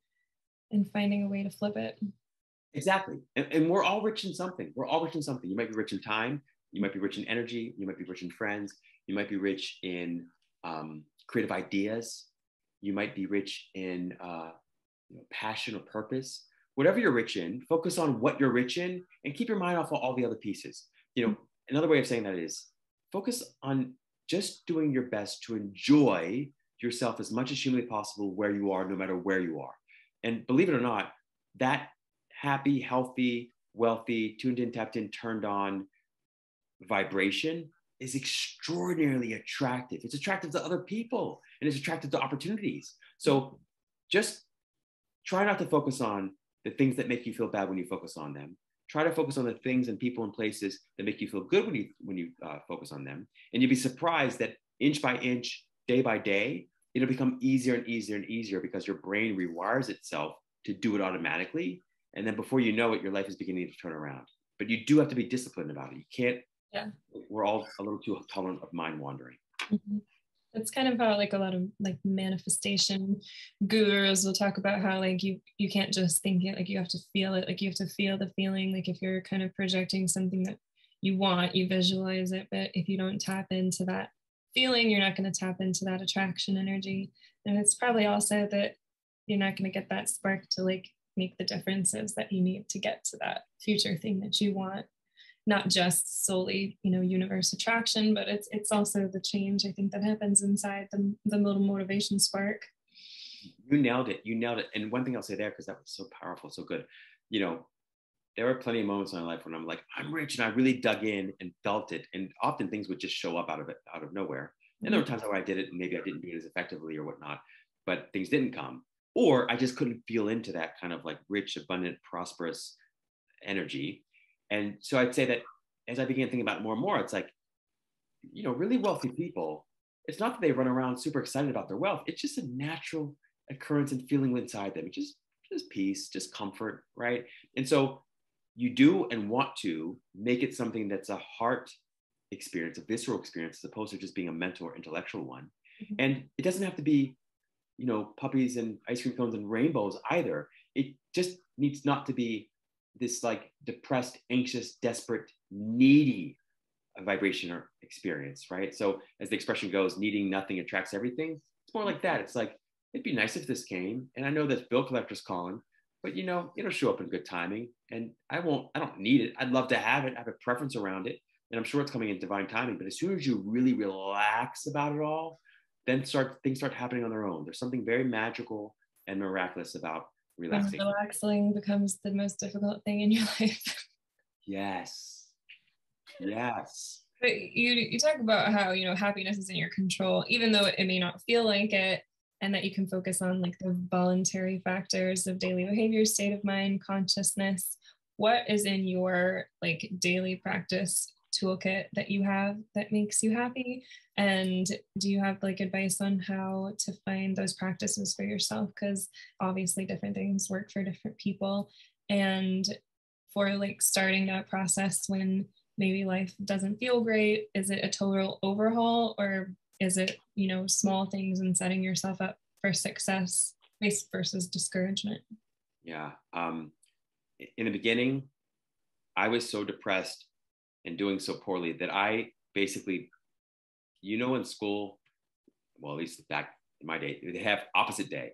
finding a way to flip it. Exactly. And we're all rich in something. We're all rich in something. You might be rich in time. You might be rich in energy. You might be rich in friends. You might be rich in creative ideas. You might be rich in passion or purpose. Whatever you're rich in, focus on what you're rich in and keep your mind off of all the other pieces. another way of saying that is focus on just doing your best to enjoy yourself as much as humanly possible where you are, no matter where you are. And believe it or not, that happy, healthy, wealthy, tuned in, tapped in, turned on vibration is extraordinarily attractive. It's attractive to other people and it's attractive to opportunities. So just try not to focus on the things that make you feel bad when you focus on them. Try to focus on the things and people and places that make you feel good when you focus on them. And you'll be surprised that inch by inch, day by day, it'll become easier and easier and easier because your brain rewires itself to do it automatically. And then before you know it, your life is beginning to turn around. But you do have to be disciplined about it. You can't, we're all a little too tolerant of mind wandering. Mm-hmm. That's kind of how like a lot of like manifestation gurus will talk about how like you can't just think it, like you have to feel it, like you have to feel the feeling. Like if you're kind of projecting something that you want, you visualize it, but if you don't tap into that feeling, you're not going to tap into that attraction energy. And it's probably also that you're not going to get that spark to like make the differences that you need to get to that future thing that you want. Not just solely, you know, universe attraction, but it's also the change I think that happens inside the little motivation spark. You nailed it. You nailed it. And one thing I'll say there, because that was so powerful, so good. You know, there were plenty of moments in my life when I'm like, I'm rich, and I really dug in and felt it. And often things would just show up out of nowhere. And there were times where I did it and maybe I didn't do it as effectively or whatnot, but things didn't come. Or I just couldn't feel into that kind of like rich, abundant, prosperous energy. And so I'd say that as I began thinking about it more and more, it's like, you know, really wealthy people, it's not that they run around super excited about their wealth. It's just a natural occurrence and feeling inside them. It's just peace, just comfort, right? And so you do and want to make it something that's a heart experience, a visceral experience, as opposed to just being a mental or intellectual one. Mm-hmm. And it doesn't have to be, you know, puppies and ice cream cones and rainbows either. It just needs not to be this like depressed, anxious, desperate, needy vibration or experience, right? So as the expression goes, needing nothing attracts everything. It's more like that. It's like, it'd be nice if this came. And I know that bill collector's calling, but you know, it'll show up in good timing. And I don't need it. I'd love to have it. I have a preference around it. And I'm sure it's coming in divine timing. But as soon as you really relax about it all, then things start happening on their own. There's something very magical and miraculous about relaxing. And relaxing becomes the most difficult thing in your life. Yes. Yes. But you talk about how, you know, happiness is in your control, even though it may not feel like it, and that you can focus on like the voluntary factors of daily behavior, state of mind, consciousness. What is in your like daily practice toolkit that you have that makes you happy? And do you have like advice on how to find those practices for yourself? Because obviously different things work for different people. And for like starting that process when maybe life doesn't feel great, is it a total overhaul, or is it, you know, small things and setting yourself up for success versus discouragement? Yeah. In the beginning, I was so depressed and doing so poorly that I basically, you know, in school, well, at least back in my day, they have opposite day.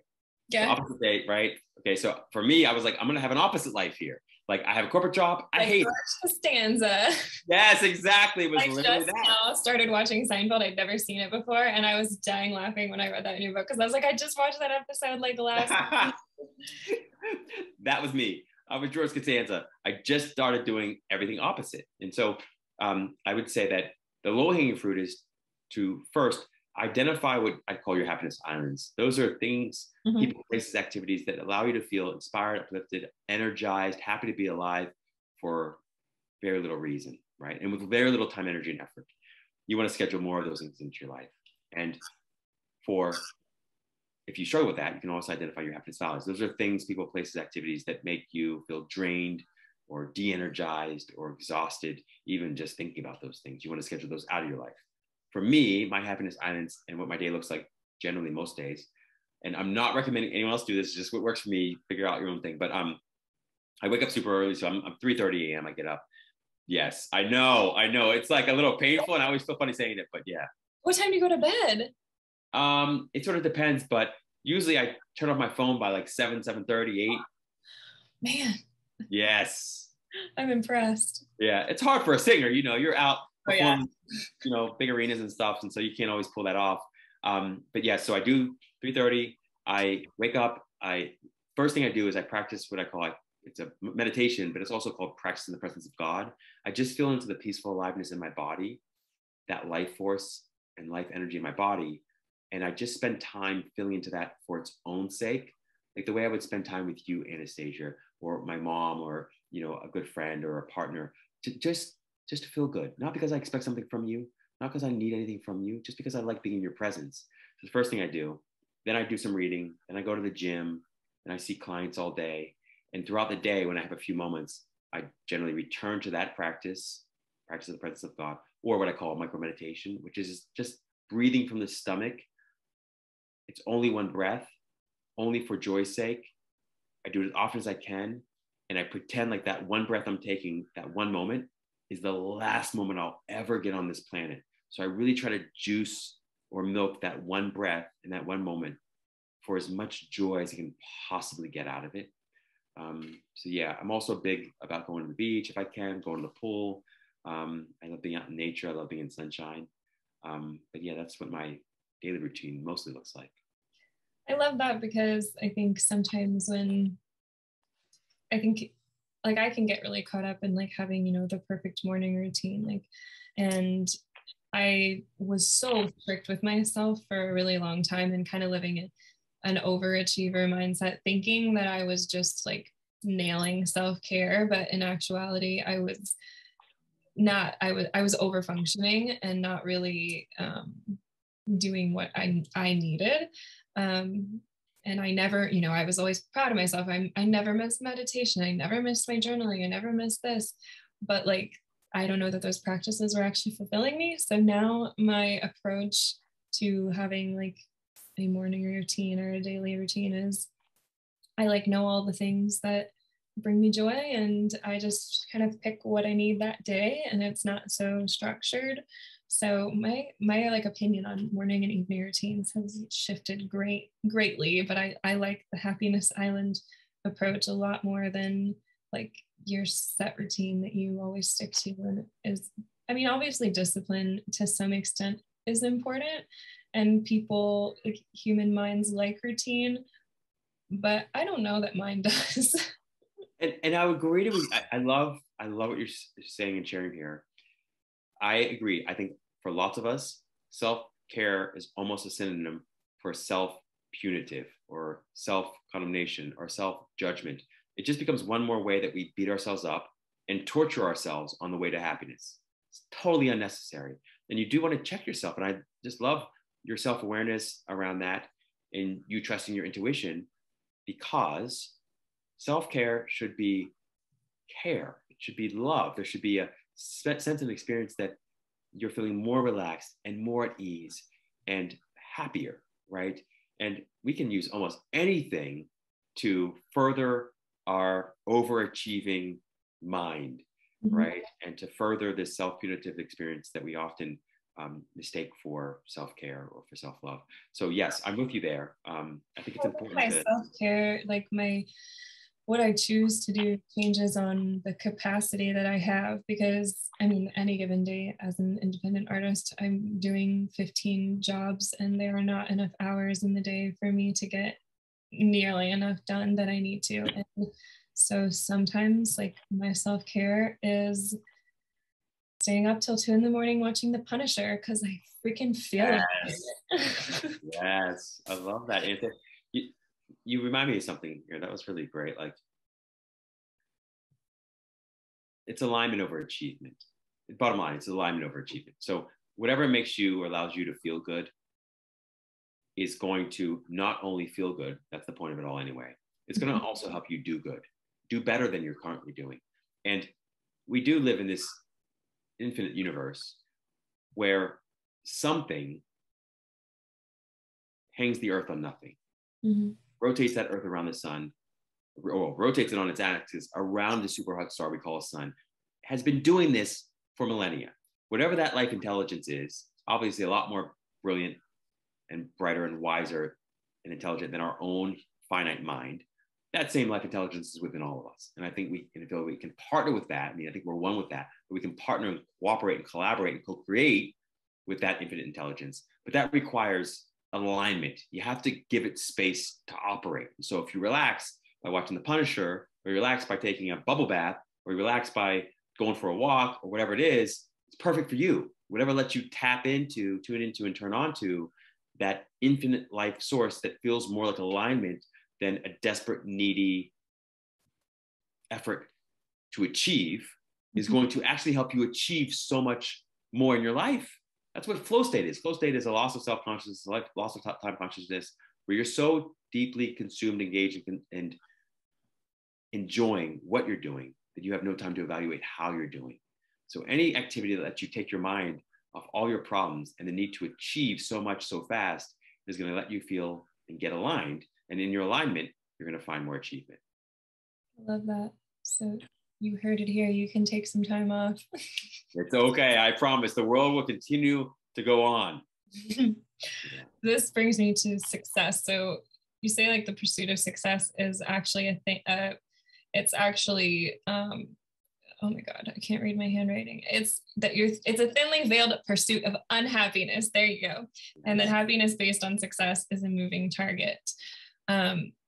Yeah. So opposite day, right? Okay. So for me, I was like, I'm going to have an opposite life here. Like I have a corporate job. I hate Stanza. Yes, exactly. It was literally that. Now started watching Seinfeld. I'd never seen it before. And I was dying laughing when I read that new book. Cause I was like, I just watched that episode like last week. That was me. I was George Costanza. I just started doing everything opposite. And so I would say that the low-hanging fruit is to first identify what I call your happiness islands. Those are things, people, places, activities that allow you to feel inspired, uplifted, energized, happy to be alive for very little reason, right? And with very little time, energy, and effort. You want to schedule more of those things into your life. And if you struggle with that, you can also identify your happiness values. Those are things, people, places, activities that make you feel drained or de-energized or exhausted, even just thinking about those things. You want to schedule those out of your life. For me, my happiness islands and what my day looks like generally most days, and I'm not recommending anyone else do this, just what works for me, figure out your own thing. But I wake up super early, so I'm 3:30 a.m. I get up. Yes, I know. It's like a little painful, and I always feel funny saying it, but yeah. What time do you go to bed? It sort of depends, but usually I turn off my phone by like 7:30, 8. Man. Yes. I'm impressed. Yeah, it's hard for a singer, you're out Oh yeah. performing, big arenas and stuff, and so you can't always pull that off. But yeah, so I do 3:30. I wake up. I first thing I do is I practice what I call it's a meditation, but it's also called practice in the presence of God. I just feel into the peaceful aliveness in my body, that life force and life energy in my body, and I just spend time feeling into that for its own sake, like the way I would spend time with you, Anastasia, or my mom, or a good friend or a partner, to just to feel good, not because I expect something from you, not because I need anything from you, just because I like being in your presence. So the first thing I do, then I do some reading, then I go to the gym, and I see clients all day. And throughout the day, when I have a few moments, I generally return to that practice of the presence of God, or what I call micro meditation, which is just breathing from the stomach. It's only one breath, only for joy's sake. I do it as often as I can. And I pretend like that one breath I'm taking, that one moment, is the last moment I'll ever get on this planet. So I really try to juice or milk that one breath in that one moment for as much joy as I can possibly get out of it. So yeah, I'm also big about going to the beach if I can, going to the pool. I love being out in nature. I love being in sunshine. But yeah, that's what my daily routine mostly looks like. I love that because I think sometimes when I think like I can get really caught up in like having, the perfect morning routine. And I was so strict with myself for a really long time and kind of living an overachiever mindset, thinking that I was just like nailing self-care. But in actuality, I was not, I was over functioning and not really doing what I needed. And I never, I was always proud of myself. I never missed meditation. I never missed my journaling. I never missed this. But like, I don't know that those practices were actually fulfilling me. So now my approach to having like a morning routine or a daily routine is I like know all the things that bring me joy, and I just kind of pick what I need that day, and it's not so structured. So my like opinion on morning and evening routines has shifted greatly, but I like the happiness island approach a lot more than like your set routine that you always stick to. And is, I mean, obviously discipline to some extent is important, and people, like human minds, like routine, but I don't know that mine does. And I would agree to. I love what you're saying and sharing here. I agree. I think for lots of us, self-care is almost a synonym for self-punitive or self-condemnation or self-judgment. It just becomes one more way that we beat ourselves up and torture ourselves on the way to happiness. It's totally unnecessary. And you do want to check yourself. And I just love your self-awareness around that and you trusting your intuition, because self-care should be care. It should be love. There should be a sense of experience that you're feeling more relaxed and more at ease and happier, right? And we can use almost anything to further our overachieving mind, right? And to further this self-punitive experience that we often mistake for self-care or for self-love. So yes, I'm with you there. I think it's important. My self-care, like what I choose to do changes on the capacity that I have, because I mean, any given day as an independent artist, I'm doing 15 jobs and there are not enough hours in the day for me to get nearly enough done that I need to. And so sometimes like my self-care is staying up till 2 a.m. watching The Punisher because I freaking feel it. Yes, I love that. You remind me of something here. That was really great. Like, it's alignment over achievement. Bottom line, it's alignment over achievement. So whatever makes you or allows you to feel good is going to not only feel good, that's the point of it all anyway. It's going to also help you do good, do better than you're currently doing. And we do live in this infinite universe where something hangs the earth on nothing, rotates that earth around the sun, or rotates it on its axis around the super hot star we call a sun, has been doing this for millennia. Whatever that life intelligence is, obviously a lot more brilliant and brighter and wiser and intelligent than our own finite mind. that same life intelligence is within all of us. And I think we can partner with that. I mean, I think we're one with that, but we can partner and cooperate and collaborate and co-create with that infinite intelligence. But that requires alignment. You have to give it space to operate. And so if you relax by watching The Punisher, or you relax by taking a bubble bath, or you relax by going for a walk, or whatever it is, it's perfect for you. Whatever lets you tap into, tune into, and turn on to that infinite life source that feels more like alignment than a desperate, needy effort to achieve, is going to actually help you achieve so much more in your life. That's what flow state is. Flow state is a loss of self-consciousness, loss of time consciousness, where you're so deeply consumed, engaged, and enjoying what you're doing that you have no time to evaluate how you're doing. So any activity that lets you take your mind off all your problems and the need to achieve so much so fast is going to let you feel and get aligned. And in your alignment, you're going to find more achievement. I love that. So you heard it here. You can take some time off. It's okay. I promise the world will continue to go on. This brings me to success. So you say like the pursuit of success is actually a thing. It's actually, oh my God, I can't read my handwriting. It's a thinly veiled pursuit of unhappiness. There you go. And that happiness based on success is a moving target.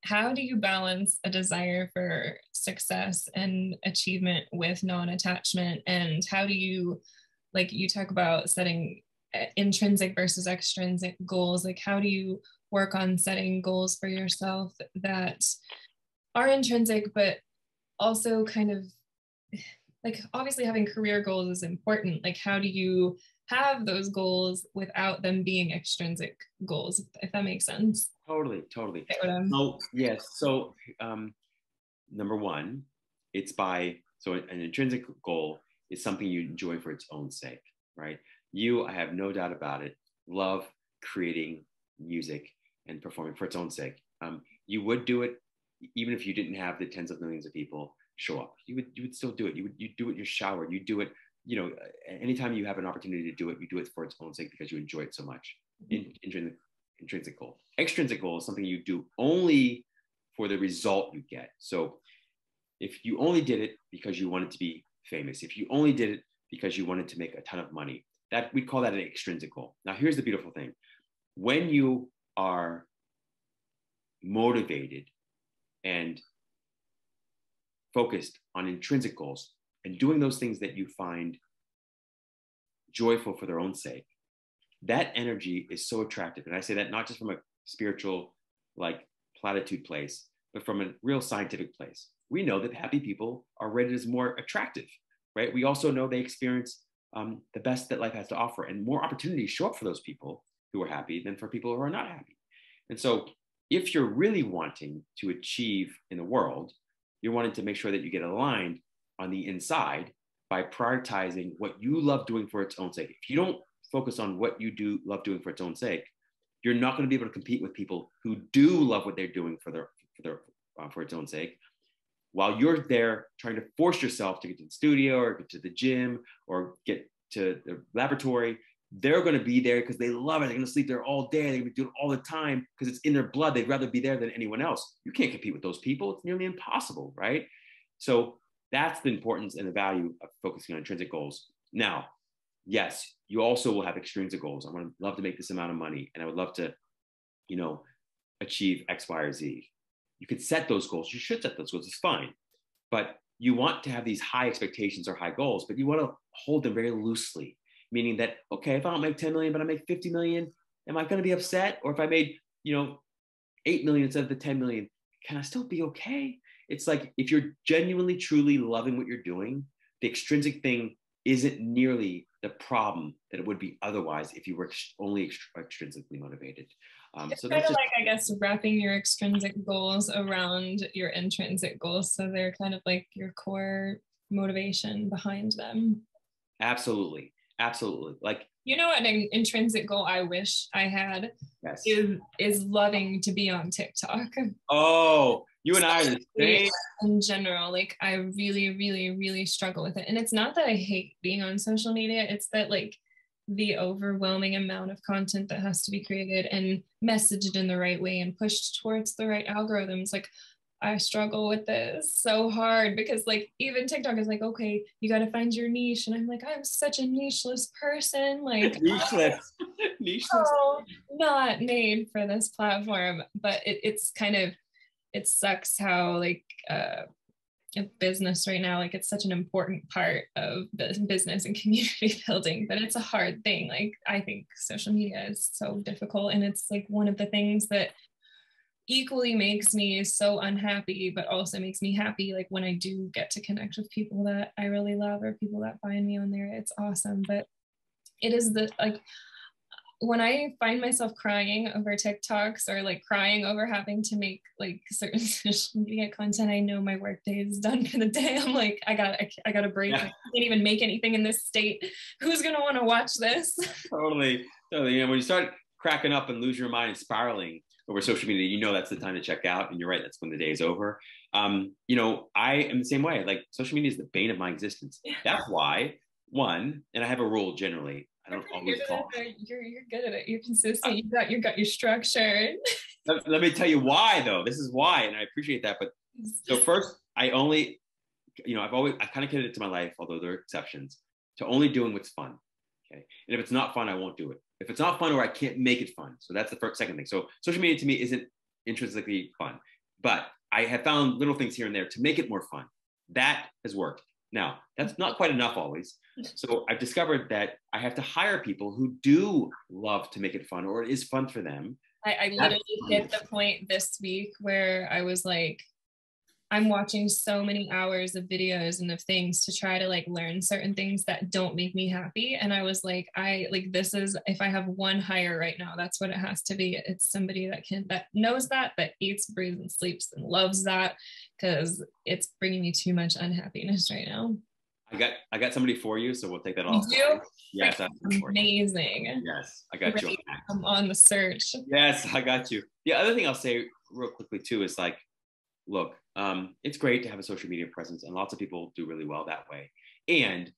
How do you balance a desire for success and achievement with non-attachment? And how do you, like you talk about setting intrinsic versus extrinsic goals, like how do you work on setting goals for yourself that are intrinsic, but also kind of like obviously having career goals is important. Like how do you have those goals without them being extrinsic goals, if that makes sense? Totally. So yes. So number one, so an intrinsic goal is something you enjoy for its own sake, right? I have no doubt about it, love creating music and performing for its own sake. You would do it even if you didn't have the tens of millions of people show up. You would still do it. You'd do it in your shower. You do it, anytime you have an opportunity to do it, you do it for its own sake because you enjoy it so much. Intrinsic goal. Extrinsic goal is something you do only for the result you get. So if you only did it because you wanted to be famous, if you only did it because you wanted to make a ton of money, that we call that an extrinsic goal. Now, here's the beautiful thing. When you are motivated and focused on intrinsic goals and doing those things that you find joyful for their own sake, that energy is so attractive. And I say that not just from a spiritual, like platitude place, but from a real scientific place. We know that happy people are rated as more attractive, right? We also know they experience the best that life has to offer, and more opportunities show up for those people who are happy than for people who are not happy. And so if you're really wanting to achieve in the world, you're wanting to make sure that you get aligned on the inside by prioritizing what you love doing for its own sake. If you don't focus on what you love doing for its own sake, you're not going to be able to compete with people who do love what they're doing for its own sake. While you're there trying to force yourself to get to the studio or get to the gym or get to the laboratory, they're going to be there because they love it. They're going to sleep there all day. They're going to do it all the time because it's in their blood. They'd rather be there than anyone else. You can't compete with those people. It's nearly impossible, right? So that's the importance and the value of focusing on intrinsic goals. Now, yes, you also will have extrinsic goals. I would love to make this amount of money, and I would love to, achieve X, Y, or Z. You could set those goals. You should set those goals. It's fine. But you want to have these high expectations or high goals, but you want to hold them very loosely, meaning that, okay, if I don't make 10 million, but I make 50 million, am I going to be upset? Or if I made, 8 million instead of the 10 million, can I still be okay? It's like, if you're genuinely, truly loving what you're doing, the extrinsic thing isn't nearly the problem that it would be otherwise if you were only extrinsically motivated. It's kind of like, I guess, wrapping your extrinsic goals around your intrinsic goals. So they're kind of like your core motivation behind them. Absolutely. Like, an intrinsic goal I wish I had yes, is loving to be on TikTok. Oh, you and I are the same. In general, like I really, really, really struggle with it. And it's not that I hate being on social media. It's that like the overwhelming amount of content that has to be created and messaged in the right way and pushed towards the right algorithms. Like I struggle with this so hard because like even TikTok is like, okay, you got to find your niche. And I'm like, I'm such a nicheless person. Like, Nicheless. Nicheless. oh, not made for this platform. But it's kind of, it sucks how like business right now, like it's such an important part of the business and community building, but it's a hard thing. Like I think social media is so difficult, and it's like one of the things that equally makes me so unhappy, but also makes me happy. Like when I do get to connect with people that I really love or people that find me on there, it's awesome. But it is the like when I find myself crying over TikToks or like crying over having to make like certain social media content, I know my workday is done for the day. I'm like, I got a break. Yeah. I can't even make anything in this state. Who's gonna want to watch this? Totally. You know, when you start cracking up and lose your mind and spiraling over social media, you know that's the time to check out. And you're right, that's when the day is over. You know, I am the same way. Like social media is the bane of my existence. Yeah. That's why, one, and I have a rule generally. I don't always call. You're good at it. You're consistent. You got your structure. Let me tell you why, though. This is why, and I appreciate that. But so first, I only, you know, I kind of committed it to my life, although there are exceptions, to only doing what's fun. Okay, and if it's not fun, I won't do it. If it's not fun or I can't make it fun, so that's the second thing. So social media to me isn't intrinsically fun, but I have found little things here and there to make it more fun. That has worked. Now, that's not quite enough always. So I've discovered that I have to hire people who do love to make it fun, or it is fun for them. I literally hit the point this week where I was like, I'm watching so many hours of videos and of things to try to like learn certain things that don't make me happy. And I was like, this is, if I have one hire right now, that's what it has to be. It's somebody that knows that eats, breathes, and sleeps and loves that, because it's bringing me too much unhappiness right now. I got somebody for you, so we'll take that off. You do? Yes, amazing. Yes, I got you. I'm on the search. Yes, I got you. The other thing I'll say real quickly too is like, look, it's great to have a social media presence, and lots of people do really well that way. And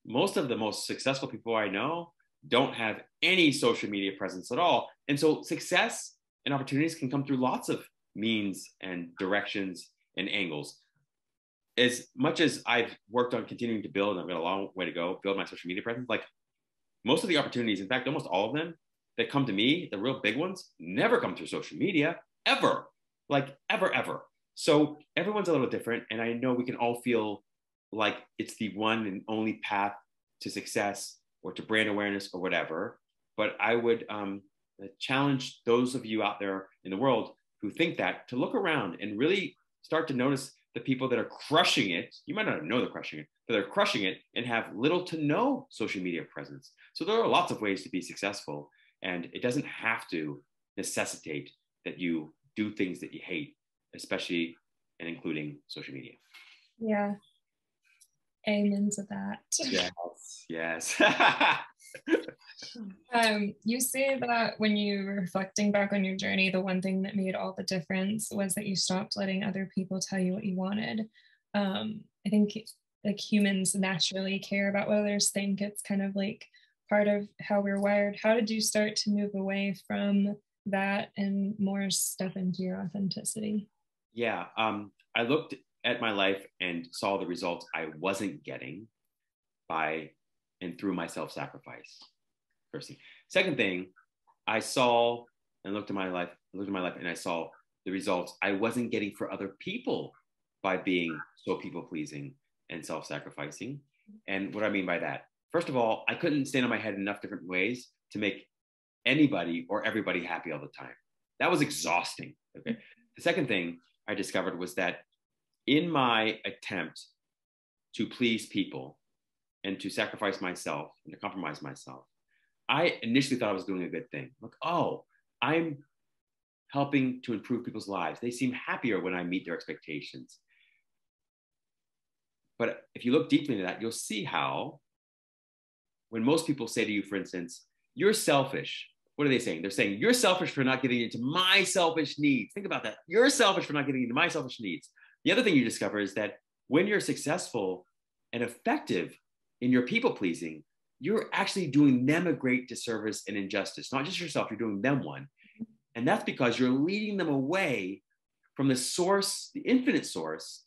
most of the most successful people I know don't have any social media presence at all. And so success and opportunities can come through lots of means and directions and angles. As much as I've worked on continuing to build, and I've got a long way to go, build my social media presence, like most of the opportunities, in fact, almost all of them that come to me, the real big ones, never come through social media, ever. Like ever. So everyone's a little different. And I know we can all feel like it's the one and only path to success or to brand awareness or whatever. But I would challenge those of you out there in the world who think that to look around and really start to notice the people that are crushing it. You might not know they're crushing it, but they're crushing it and have little to no social media presence. So there are lots of ways to be successful, and it doesn't have to necessitate that you do things that you hate, especially and including social media. Yeah. Amen to that. Yes. You say that when you were reflecting back on your journey, the one thing that made all the difference was that you stopped letting other people tell you what you wanted. I think like humans naturally care about what others think. It's kind of like part of how we're wired. How did you start to move away from that and more step into your authenticity? Yeah, I looked at my life and saw the results I wasn't getting by and through my self-sacrifice. First thing. Second thing, I saw and looked at my life and I saw the results I wasn't getting for other people by being so people-pleasing and self-sacrificing. And what I mean by that, first of all, I couldn't stand on my head enough different ways to make anybody or everybody happy all the time. That was exhausting. Okay. The second thing I discovered was that in my attempt to please people and to sacrifice myself and to compromise myself, I initially thought I was doing a good thing. Like, oh, I'm helping to improve people's lives. They seem happier when I meet their expectations. But if you look deeply into that, you'll see how when most people say to you, for instance, you're selfish, what are they saying? They're saying, you're selfish for not getting into my selfish needs. Think about that. You're selfish for not getting into my selfish needs. The other thing you discover is that when you're successful and effective in your people pleasing, you're actually doing them a great disservice and injustice. Not just yourself, you're doing them one. And that's because you're leading them away from the source, the infinite source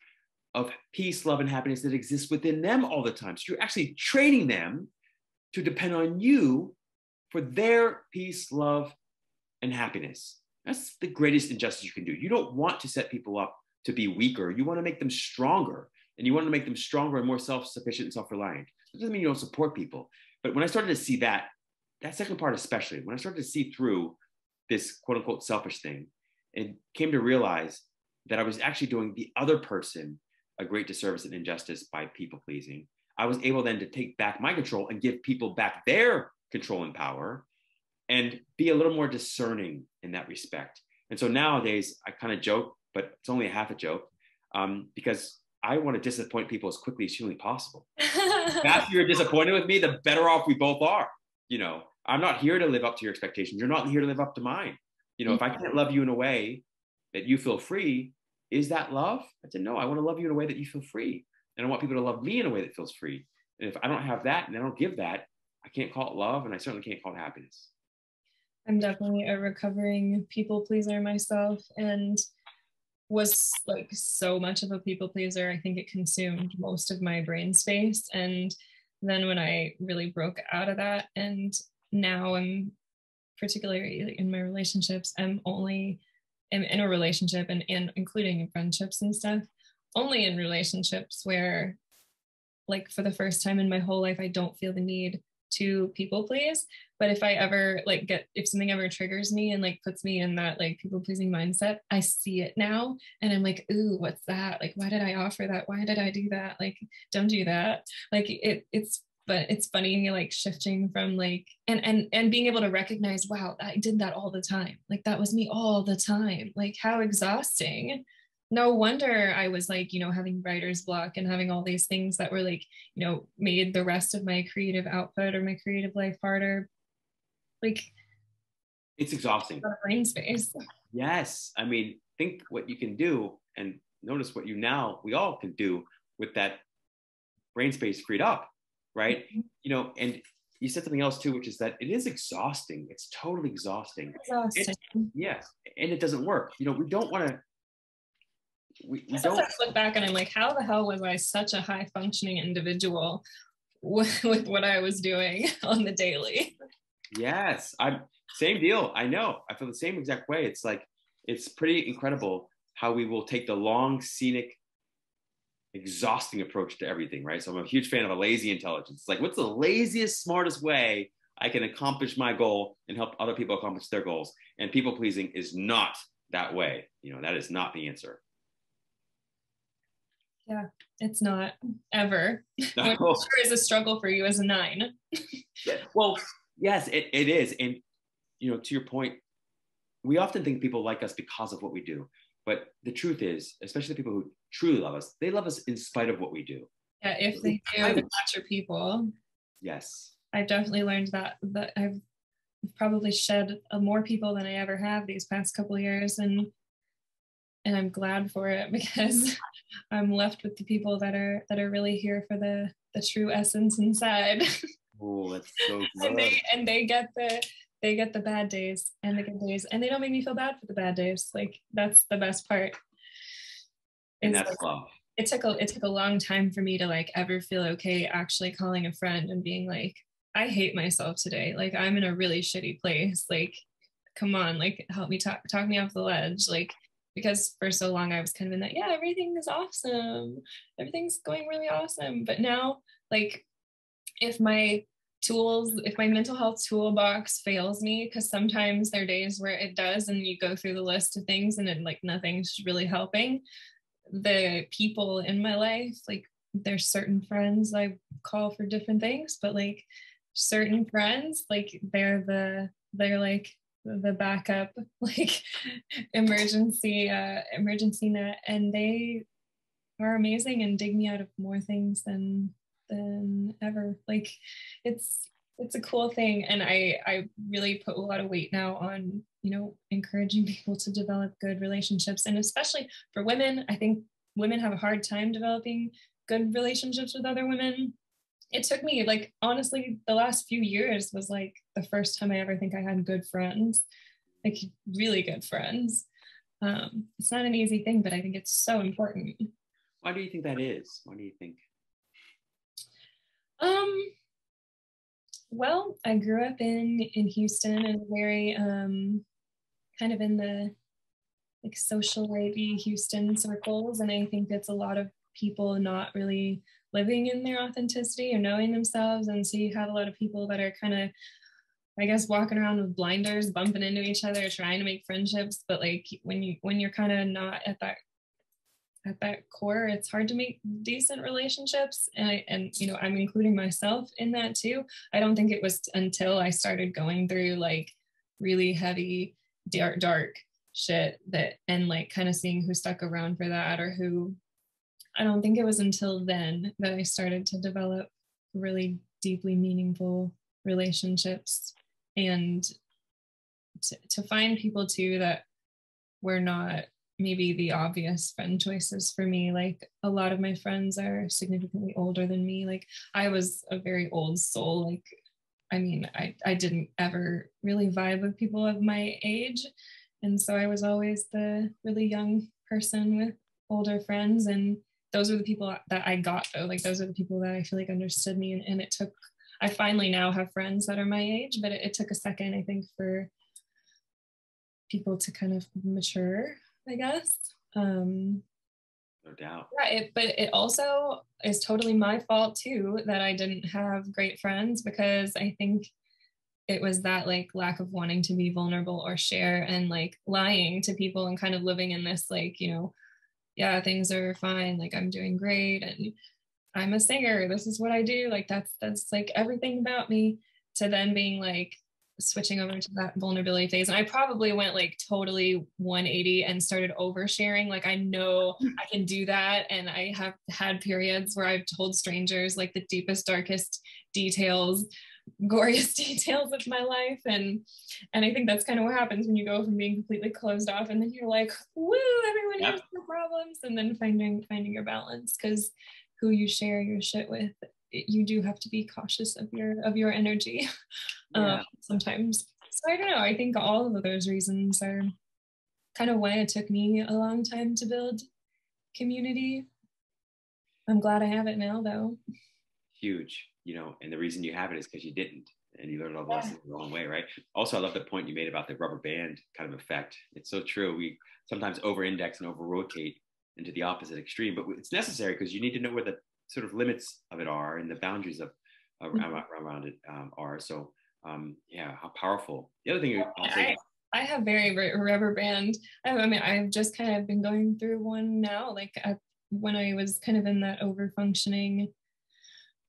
of peace, love, and happiness that exists within them all the time. So you're actually training them to depend on you for their peace, love, and happiness. That's the greatest injustice you can do. You don't want to set people up to be weaker. You want to make them stronger, and you want to make them stronger and more self-sufficient and self-reliant. It doesn't mean you don't support people. But when I started to see that second part especially, when I started to see through this quote unquote selfish thing, and came to realize that I was actually doing the other person a great disservice and injustice by people pleasing, I was able then to take back my control and give people back their control and power and be a little more discerning in that respect. And so nowadays I kind of joke, but it's only a half a joke, because I want to disappoint people as quickly as humanly possible. The faster you're disappointed with me, the better off we both are. You know, I'm not here to live up to your expectations. You're not here to live up to mine. You know, if I can't love you in a way that you feel free, is that love? I said, no, I want to love you in a way that you feel free. And I want people to love me in a way that feels free. And if I don't have that and I don't give that, I can't call it love, and I certainly can't call it happiness. I'm definitely a recovering people pleaser myself, and was like so much of a people pleaser. I think it consumed most of my brain space. And then when I really broke out of that, and now I'm particularly in my relationships, I'm in a relationship, and including in friendships and stuff, only in relationships where, like, for the first time in my whole life, I don't feel the need to people please. But if I ever if something ever triggers me and like puts me in that like people pleasing mindset, I see it now and I'm like, ooh, what's that? Like, why did I offer that? Why did I do that? Like, don't do that. Like but it's funny, like shifting from like, and being able to recognize, wow, I did that all the time. Like, that was me all the time. Like, how exhausting. No wonder I was like, having writer's block and having all these things that were like, made the rest of my creative output or my creative life harder. Like, it's exhausting. Brain space. Yes. I mean, think what you can do, and notice what we all can do with that brain space freed up, right? Mm-hmm. And you said something else too, which is that it is exhausting. It's totally exhausting. Yes. And it doesn't work. We don't want to, we don't look back and I'm like, how the hell was I such a high functioning individual with what I was doing on the daily? Yes, same deal. I know. I feel the same exact way. It's like, it's pretty incredible how we will take the long, scenic, exhausting approach to everything, right? So I'm a huge fan of a lazy intelligence. It's like, what's the laziest, smartest way I can accomplish my goal and help other people accomplish their goals? And people pleasing is not that way. That is not the answer. Yeah, it's not ever. No. Which I'm sure is a struggle for you as a 9. Yeah, well, yes, it is. And, to your point, we often think people like us because of what we do. But the truth is, especially the people who truly love us, they love us in spite of what we do. Yeah, if they do, they're not your people. Yes. I've definitely learned that I've probably shed more people than I ever have these past couple of years. And I'm glad for it, because I'm left with the people that are really here for the true essence inside. Oh, that's so good. and they get the bad days and the good days, and they don't make me feel bad for the bad days. Like, that's the best part. And that's love. It took a long time for me to like ever feel okay actually calling a friend and being like, I hate myself today. Like, I'm in a really shitty place. Like, come on, like, help me talk me off the ledge. Like, because for so long I was kind of in that, yeah, everything is awesome. Everything's going really awesome. But now, like, if my mental health toolbox fails me, because sometimes there are days where it does, and you go through the list of things and then like nothing's really helping, the people in my life, like, there's certain friends I call for different things, but like certain friends, like, they're like the backup, like, emergency net, and they are amazing and dig me out of more things than ever. Like, it's a cool thing, and I really put a lot of weight now on encouraging people to develop good relationships, and especially for women. I think women have a hard time developing good relationships with other women. It took me, like, honestly, the last few years was like the first time I ever think I had good friends, like really good friends. It's not an easy thing, but I think it's so important. Why do you think that is? Why do you think? Well, I grew up in Houston, and very kind of in the like socialite Houston circles, and I think it's a lot of people not really living in their authenticity or knowing themselves, and so you have a lot of people that are kind of, I guess, walking around with blinders, bumping into each other, trying to make friendships, but like when you're kind of not at that core, it's hard to make decent relationships. And you know, I'm including myself in that too. I don't think it was until I started going through like really heavy, dark shit that, and like kind of seeing who stuck around for that, or who, I don't think it was until then that I started to develop really deeply meaningful relationships, and to find people too that were not maybe the obvious friend choices for me. Like a lot of my friends are significantly older than me. Like I was a very old soul. Like, I mean, I didn't ever really vibe with people of my age. And so I was always the really young person with older friends. And those were the people that I got though. Like those are the people that I feel like understood me. And it took, I finally now have friends that are my age, but it took a second, I think, for people to kind of mature, I guess. No doubt. Yeah, but it also is totally my fault too that I didn't have great friends, because I think it was that like lack of wanting to be vulnerable or share, and like lying to people and kind of living in this like, you know, yeah, things are fine, like I'm doing great and I'm a singer, this is what I do, like that's like everything about me, to then being like switching over to that vulnerability phase. And I probably went like totally 180 and started oversharing. Like I know I can do that. And I have had periods where I've told strangers like the deepest, darkest details, goriest details of my life. And I think that's kind of what happens when you go from being completely closed off, and then you're like, woo, everyone here's their problems, and then finding your balance, because who you share your shit with, you do have to be cautious of your energy sometimes. So I don't know, I think all of those reasons are kind of why it took me a long time to build community. I'm glad I have it now though. Huge, you know, and the reason you have it is because you didn't, and you learned all the lessons the wrong way, right? Also, I love the point you made about the rubber band kind of effect. It's so true. We sometimes over-index and over-rotate into the opposite extreme, but it's necessary because you need to know where the sort of limits of it are and the boundaries of around it are. So yeah, how powerful. The other thing I'll say, I have very rubber band. I mean, I've just kind of been going through one now. Like when I was kind of in that over functioning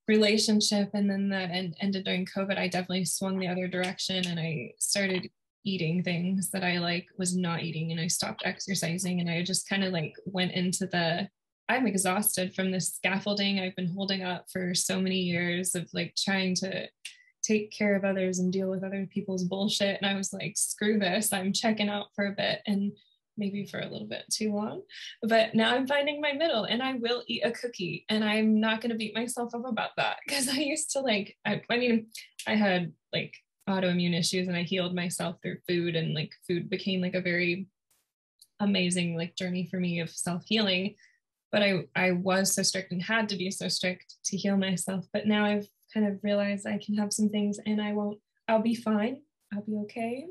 relationship, and then that ended during COVID, I definitely swung the other direction, and I started eating things that I like was not eating, and I stopped exercising, and I just kind of like went into the, I'm exhausted from this scaffolding I've been holding up for so many years of like trying to take care of others and deal with other people's bullshit. And I was like, screw this, I'm checking out for a bit, and maybe for a little bit too long. But now I'm finding my middle, and I will eat a cookie, and I'm not going to beat myself up about that, because I used to like, I mean, I had like autoimmune issues, and I healed myself through food, and like food became like a very amazing like journey for me of self-healing. But I was so strict and had to be so strict to heal myself. But now I've kind of realized I can have some things, and I'll be fine. I'll be okay.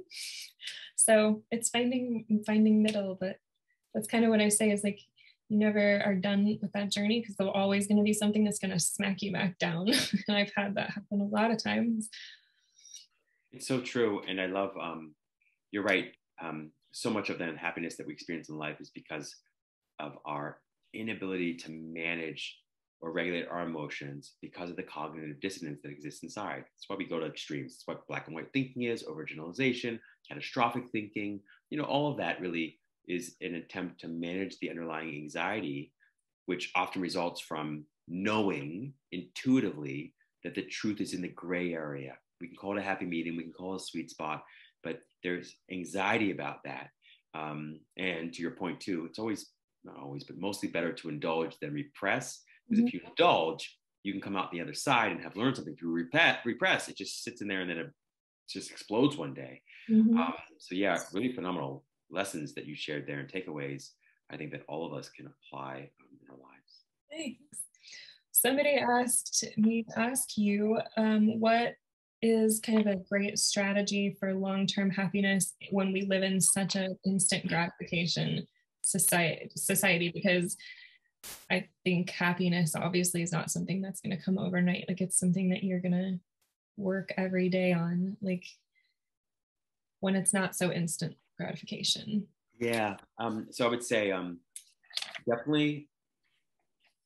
So it's finding middle, but that's kind of what I say is like, you never are done with that journey, because there's always going to be something that's going to smack you back down. And I've had that happen a lot of times. it's so true. And I love, you're right. So much of the unhappiness that we experience in life is because of our inability to manage or regulate our emotions, because of the cognitive dissonance that exists inside. That's why we go to extremes. That's what black and white thinking is, overgeneralization, catastrophic thinking. You know, all of that really is an attempt to manage the underlying anxiety, which often results from knowing intuitively that the truth is in the gray area. We can call it a happy medium, we can call it a sweet spot, but there's anxiety about that. And to your point too, it's always, not always, but mostly better to indulge than repress. Because if you indulge, you can come out the other side and have learned something. Through repress, it just sits in there, and then it just explodes one day. So yeah, really phenomenal lessons that you shared there and takeaways, I think that all of us can apply in our lives. Thanks. Somebody asked me to ask you, what is kind of a great strategy for long-term happiness when we live in such an instant gratification society? Because I think happiness obviously is not something that's going to come overnight. Like, it's something that you're going to work every day on, like when it's not so instant gratification. Yeah. So I would say definitely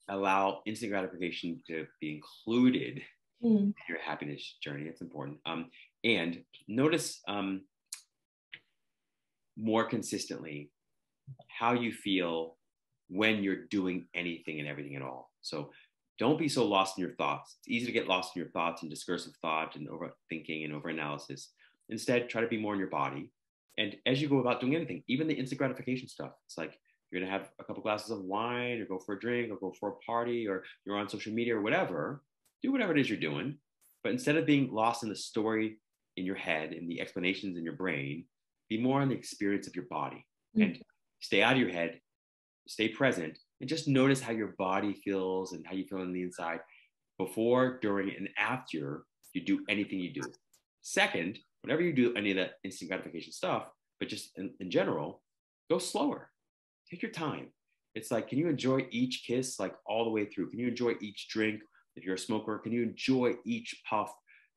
allow instant gratification to be included in your happiness journey. It's important. And notice more consistently how you feel when you're doing anything and everything at all. So don't be so lost in your thoughts. It's easy to get lost in your thoughts and discursive thought and overthinking and overanalysis. Instead, try to be more in your body. And as you go about doing anything, even the instant gratification stuff, it's like you're going to have a couple glasses of wine or go for a drink or go for a party or you're on social media or whatever, do whatever it is you're doing. But instead of being lost in the story in your head and the explanations in your brain, be more on the experience of your body and stay out of your head, stay present, and just notice how your body feels and how you feel on the inside before, during, and after you do anything you do. Second, whenever you do any of that instant gratification stuff, but just in general, go slower. Take your time. It's like, can you enjoy each kiss like all the way through? Can you enjoy each drink? If you're a smoker, can you enjoy each puff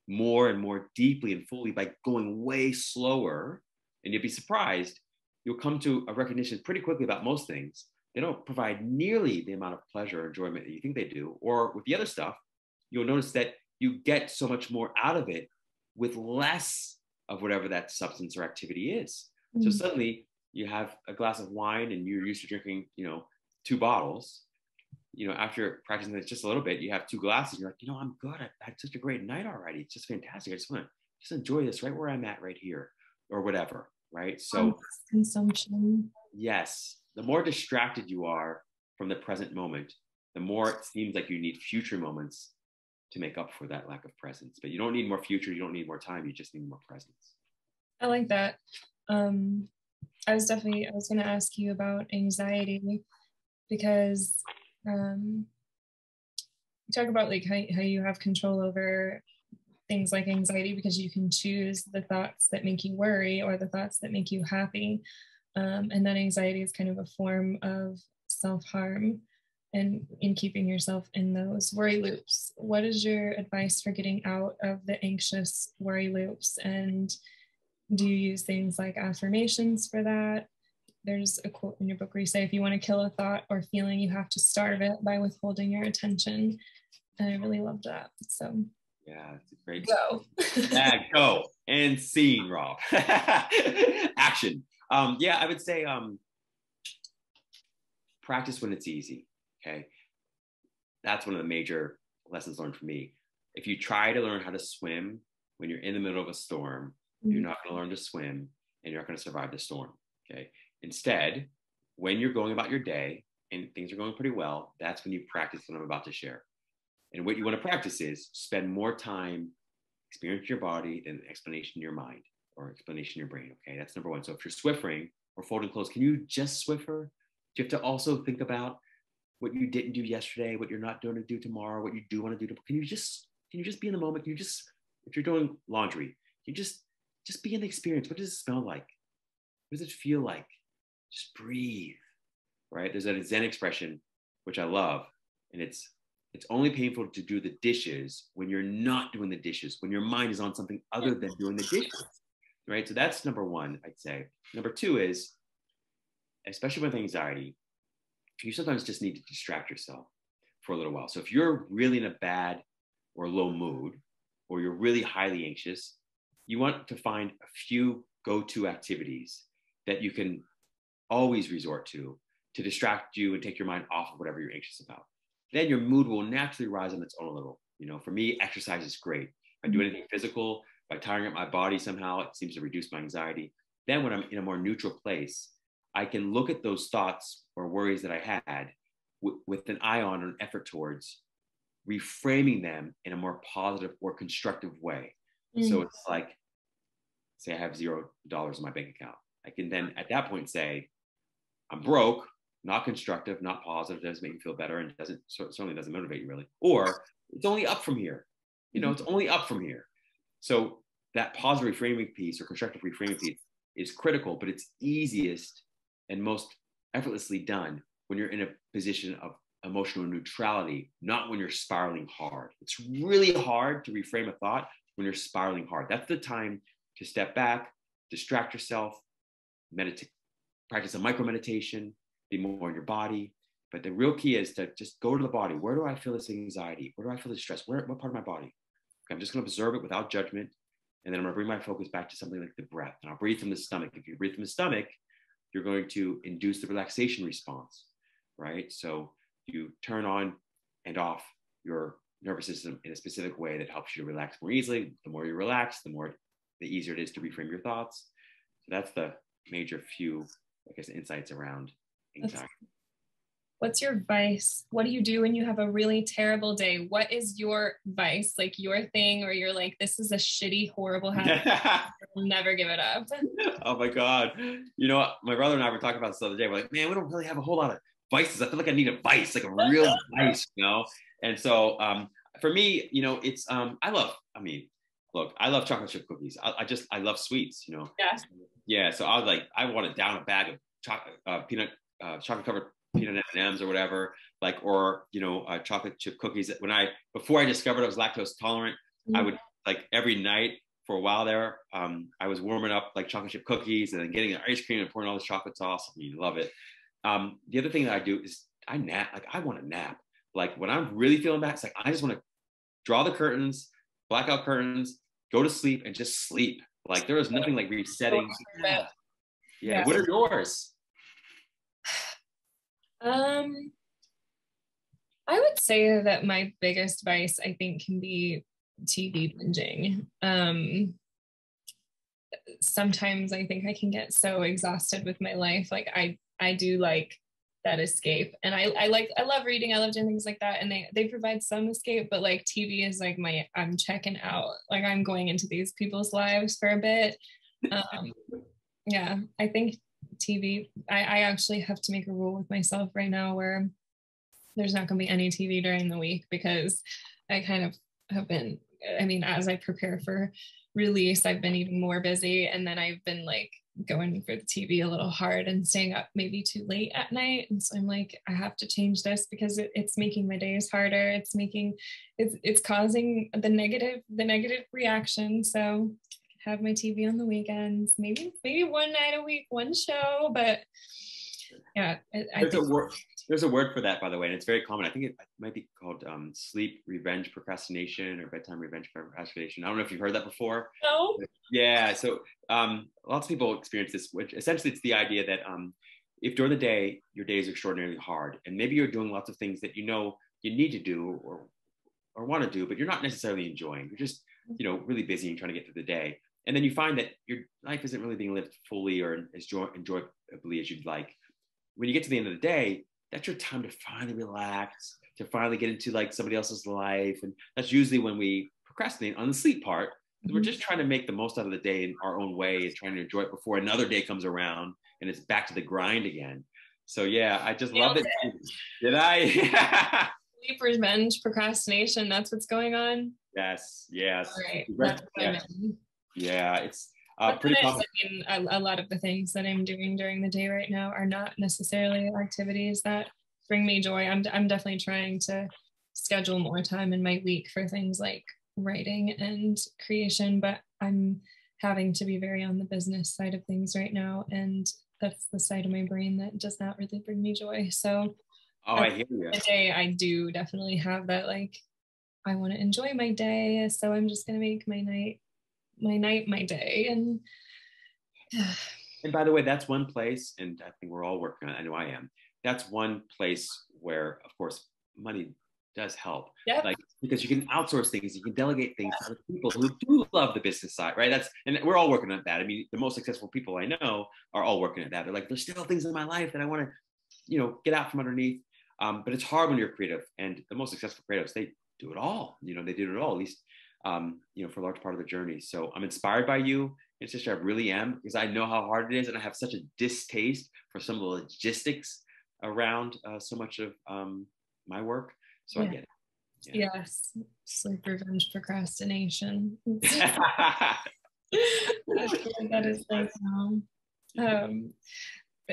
more and more deeply and fully by going way slower? And you'll be surprised. You'll come to a recognition pretty quickly about most things. They don't provide nearly the amount of pleasure or enjoyment that you think they do. Or with the other stuff, you'll notice that you get so much more out of it with less of whatever that substance or activity is. So suddenly you have a glass of wine and you're used to drinking, 2 bottles. After practicing this just a little bit, you have 2 glasses. And you're like, I'm good. I had such a great night already. It's just fantastic. I just want to just enjoy this right where I'm at right here or whatever. Right. So consumption. Yes. The more distracted you are from the present moment, the more it seems like you need future moments to make up for that lack of presence. But you don't need more future. You don't need more time. You just need more presence. I like that. I was going to ask you about anxiety because you talk about like how you have control over things like anxiety because you can choose the thoughts that make you worry or the thoughts that make you happy. And that anxiety is kind of a form of self-harm and in keeping yourself in those worry loops. What is your advice for getting out of the anxious worry loops? And do you use things like affirmations for that? There's a quote in your book where you say, if you want to kill a thought or feeling, you have to starve it by withholding your attention. And I really loved that. So yeah, it's a great go. Yeah, go and scene, Rob. Action. I would say practice when it's easy. Okay. That's one of the major lessons learned for me. If you try to learn how to swim when you're in the middle of a storm, you're not going to learn to swim and you're not going to survive the storm. Okay. Instead, when you're going about your day and things are going pretty well, that's when you practice what I'm about to share. And what you want to practice is spend more time experiencing your body than explanation in your mind or explanation in your brain. Okay. That's number one. So if you're Swiffering or folding clothes, can you just Swiffer? Do you have to also think about what you didn't do yesterday, what you're not going to do tomorrow, what you do want to do? Can you just be in the moment? Can you just, if you're doing laundry, you just be in the experience. What does it smell like? What does it feel like? Just breathe, right? There's a Zen expression, which I love. And it's only painful to do the dishes when you're not doing the dishes, when your mind is on something other than doing the dishes, right? So that's number one, I'd say. Number two is, especially with anxiety, you sometimes just need to distract yourself for a little while. So if you're really in a bad or low mood, or you're really highly anxious, you want to find a few go-to activities that you can always resort to distract you and take your mind off of whatever you're anxious about. Then your mood will naturally rise on its own a little. For me, exercise is great. If I do anything physical, by tiring up my body somehow, it seems to reduce my anxiety. Then when I'm in a more neutral place, I can look at those thoughts or worries that I had with an eye on an effort towards reframing them in a more positive or constructive way. So it's like, say I have $0 in my bank account. I can then at that point say, I'm broke, not constructive, not positive, doesn't make you feel better, and certainly doesn't motivate you really. Or it's only up from here. It's only up from here. So that positive reframing piece or constructive reframing piece is critical, but it's easiest and most effortlessly done when you're in a position of emotional neutrality, not when you're spiraling hard. It's really hard to reframe a thought when you're spiraling hard. That's the time to step back, distract yourself, meditate, practice a micro meditation, be more in your body. But the real key is to just go to the body. Where do I feel this anxiety? Where do I feel this stress? What part of my body? Okay, I'm just going to observe it without judgment. And then I'm going to bring my focus back to something like the breath. And I'll breathe from the stomach. If you breathe from the stomach, you're going to induce the relaxation response, right? So you turn on and off your nervous system in a specific way that helps you to relax more easily. The more you relax, the easier it is to reframe your thoughts. So that's the major few, I guess, insights around anxiety. What's your vice? What do you do when you have a really terrible day? What is your vice, like your thing, or you're like, this is a shitty, horrible habit. I'll never give it up. Oh my God. My brother and I were talking about this the other day. We're like, man, we don't really have a whole lot of vices. I feel like I need a vice, like a real vice, And so for me, it's, I love chocolate chip cookies. I love sweets, Yeah. Yeah. So I want to down a bag of chocolate covered peanut M&Ms or whatever, chocolate chip cookies. Before I discovered I was lactose tolerant, I would every night for a while there, I was warming up chocolate chip cookies and then getting the ice cream and pouring all this chocolate sauce. Love it. The other thing that I do is I nap. I want to nap. When I'm really feeling bad, it's I just want to draw the curtains, blackout curtains, go to sleep and just sleep. There is nothing like resetting. Yeah. What are yours? I would say that my biggest vice, I think, can be TV binging. Sometimes I think I can get so exhausted with my life. I do like that escape, and I love reading. I love doing things like that, and they provide some escape. But TV is I'm checking out. I'm going into these people's lives for a bit. Yeah, I think TV. I actually have to make a rule with myself right now where there's not going to be any TV during the week, because I kind of have been, as I prepare for release, I've been even more busy. And then I've been going for the TV a little hard and staying up maybe too late at night. And so I'm I have to change this, because it's making my days harder. It's causing the negative reaction. So have my TV on the weekends, maybe one night a week, one show, but yeah. There's a word for that, by the way, and it's very common. I think it might be called sleep revenge procrastination or bedtime revenge procrastination. I don't know if you've heard that before. No. Yeah. So lots of people experience this, which essentially it's the idea that if during the day your day is extraordinarily hard, and maybe you're doing lots of things that you need to do or want to do, but you're not necessarily enjoying. You're just really busy and trying to get through the day, and then you find that your life isn't really being lived fully or as enjoyably as you'd like. When you get to the end of the day, that's your time to finally relax, to finally get into somebody else's life. And that's usually when we procrastinate on the sleep part. Mm-hmm. We're just trying to make the most out of the day in our own way, and trying to enjoy it before another day comes around and it's back to the grind again. So yeah, I just love it. Did I? Sleep revenge procrastination. That's what's going on. Yes. All right. That's what I mean. Yeah, it's pretty common. A lot of the things that I'm doing during the day right now are not necessarily activities that bring me joy. I'm definitely trying to schedule more time in my week for things like writing and creation, but I'm having to be very on the business side of things right now, and that's the side of my brain that does not really bring me joy. So I hear you. The day I do definitely have that, I want to enjoy my day, so I'm just going to make my night my day. And by the way, that's one place, and I think we're all working on it. I know I am. That's one place where, of course, money does help. Yep. Because you can outsource things, you can delegate things to other people who do love the business side, right? And we're all working on that. The most successful people I know are all working at that. They're there's still things in my life that I want to, get out from underneath. But it's hard when you're creative, and the most successful creatives, they do it all. They do it all, at least, for a large part of the journey. So I'm inspired by you, Anastasia, I really am, because I know how hard it is, and I have such a distaste for some of the logistics around so much of my work. So I get it. Yeah. Yes, sleep revenge procrastination. That is like,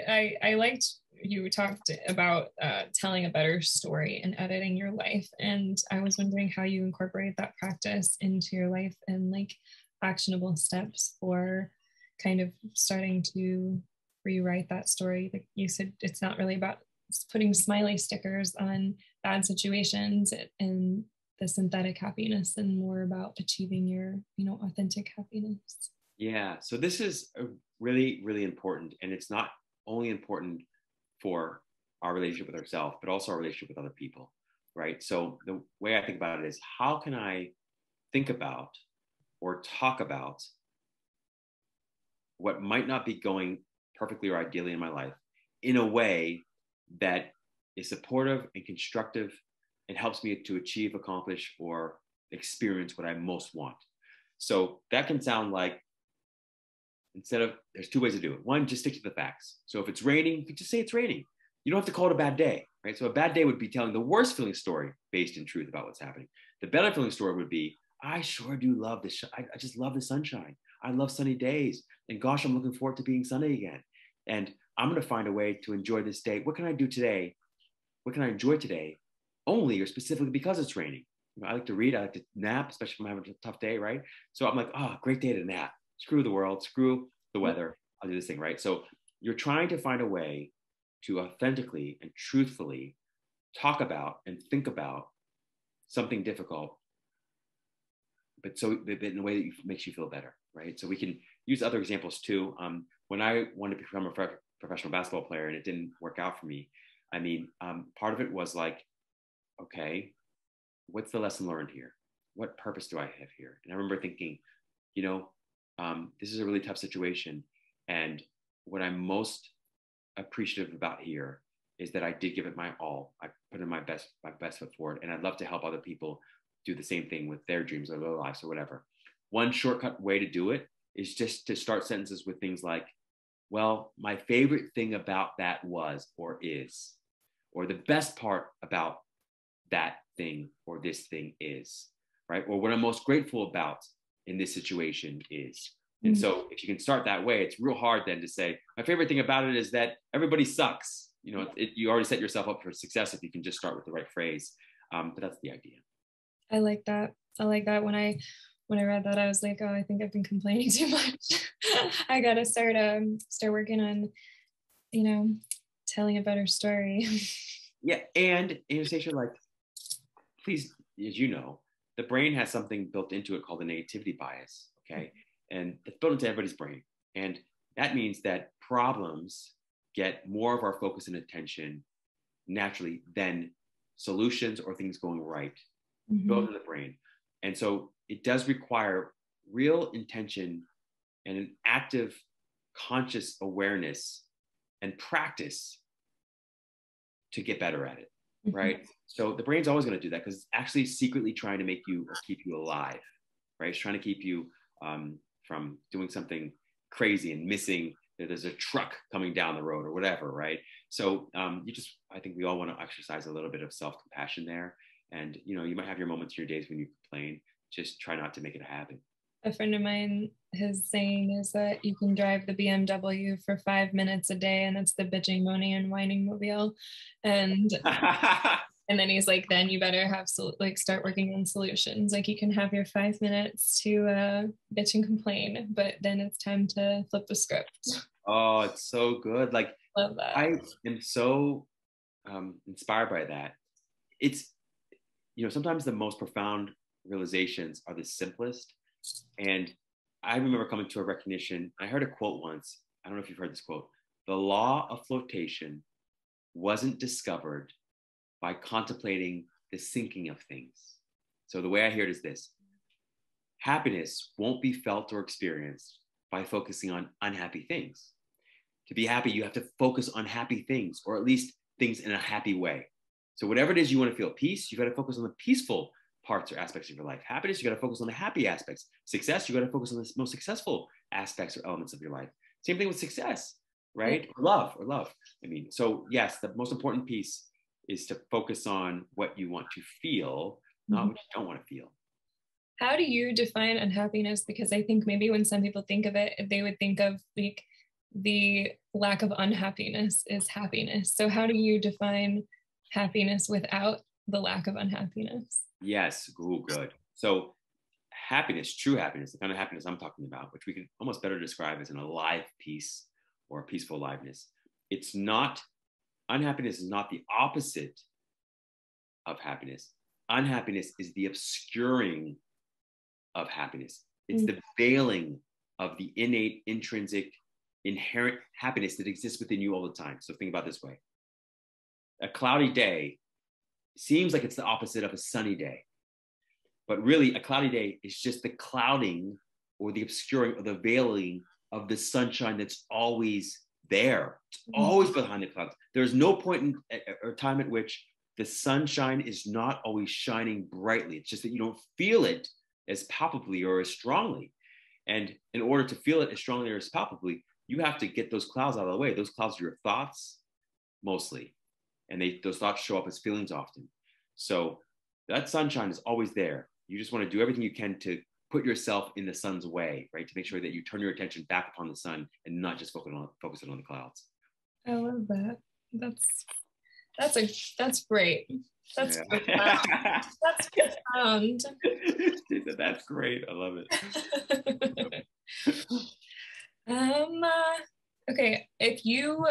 I liked you talked about telling a better story and editing your life, and I was wondering how you incorporate that practice into your life and like actionable steps for kind of starting to rewrite that story. Like you said, it's not really about putting smiley stickers on bad situations and the synthetic happiness, and more about achieving your, authentic happiness. Yeah, so this is really, really important, and it's not only important for our relationship with ourselves, but also our relationship with other people, right? So the way I think about it is, how can I think about or talk about what might not be going perfectly or ideally in my life in a way that is supportive and constructive and helps me to achieve, accomplish, or experience what I most want. So that can sound like, there's two ways to do it. One, just stick to the facts. So if it's raining, you just say it's raining. You don't have to call it a bad day, right? So a bad day would be telling the worst feeling story based in truth about what's happening. The better feeling story would be, I sure do love this. I just love the sunshine. I love sunny days. And gosh, I'm looking forward to being sunny again. And I'm going to find a way to enjoy this day. What can I do today? What can I enjoy today? Only or specifically because it's raining. I like to read. I like to nap, especially if I'm having a tough day, right? So I'm like, great day to nap. Screw the world. Screw the weather. I'll do this thing, right? So you're trying to find a way to authentically and truthfully talk about and think about something difficult, but so in a way that makes you feel better, right? So we can use other examples too. When I wanted to become a professional basketball player and it didn't work out for me, part of it was like, okay, what's the lesson learned here? What purpose do I have here? And I remember thinking, this is a really tough situation. And what I'm most appreciative about here is that I did give it my all. I put in my best foot forward, and I'd love to help other people do the same thing with their dreams or their lives or whatever. One shortcut way to do it is just to start sentences with things like, well, my favorite thing about that was or is, or the best part about that thing or this thing is, right? Or what I'm most grateful about in this situation is. And so if you can start that way, it's real hard then to say, my favorite thing about it is that everybody sucks. You already set yourself up for success if you can just start with the right phrase. But that's the idea. I like that. When I read that, I was like, I think I've been complaining too much. I gotta start working on, telling a better story. Yeah, and Anastasia, like, please, as you know, the brain has something built into it called a negativity bias. Okay. And it's built into everybody's brain. And that means that problems get more of our focus and attention naturally than solutions or things going right, built in the brain. And so it does require real intention and an active, conscious awareness and practice to get better at it, right? So the brain's always going to do that because it's actually secretly trying to make you or keep you alive, right? It's trying to keep you from doing something crazy and missing that there's a truck coming down the road or whatever, right? So I think we all want to exercise a little bit of self-compassion there. And, you might have your moments in your days when you complain. Just try not to make it a habit. A friend of mine, his saying is that you can drive the BMW for 5 minutes a day, and it's the bitching, moaning, and whining mobile. And and then he's like, then you better have start working on solutions. Like, you can have your 5 minutes to bitch and complain, but then it's time to flip the script. Oh, it's so good. Like, love that. I am so inspired by that. It's, sometimes the most profound realizations are the simplest. And I remember coming to a recognition. I heard a quote once. I don't know if you've heard this quote. The law of flotation wasn't discovered by contemplating the sinking of things. So the way I hear it is this: happiness won't be felt or experienced by focusing on unhappy things. To be happy, you have to focus on happy things, or at least things in a happy way. So whatever it is you want to feel peace, you got to focus on the peaceful parts or aspects of your life. Happiness, you got to focus on the happy aspects. Success, you got to focus on the most successful aspects or elements of your life. Same thing with success, right? Yeah. Or love. I mean, so yes, the most important piece is to focus on what you want to feel, not what you don't want to feel. How do you define unhappiness? Because I think maybe when some people think of it, they would think of like the lack of unhappiness is happiness. So how do you define happiness without the lack of unhappiness? Yes, good. So happiness, true happiness, the kind of happiness I'm talking about, which we can almost better describe as an alive peace or a peaceful aliveness. It's not, unhappiness is not the opposite of happiness. Unhappiness is the obscuring of happiness. It's the veiling of the innate, intrinsic, inherent happiness that exists within you all the time. So think about it this way. A cloudy day seems like it's the opposite of a sunny day. But really, a cloudy day is just the clouding or the obscuring or the veiling of the sunshine that's always there. It's always behind the clouds. There's no point or time at which the sunshine is not always shining brightly. It's just that you don't feel it as palpably or as strongly. And in order to feel it as strongly or as palpably, you have to get those clouds out of the way. Those clouds are your thoughts mostly. And those thoughts show up as feelings often. So that sunshine is always there. You just want to do everything you can to put yourself in the sun's way, right? To make sure that you turn your attention back upon the sun and not just focus it on the clouds. I love that. That's great. That's profound. That's profound. That's great. I love it. Okay. If you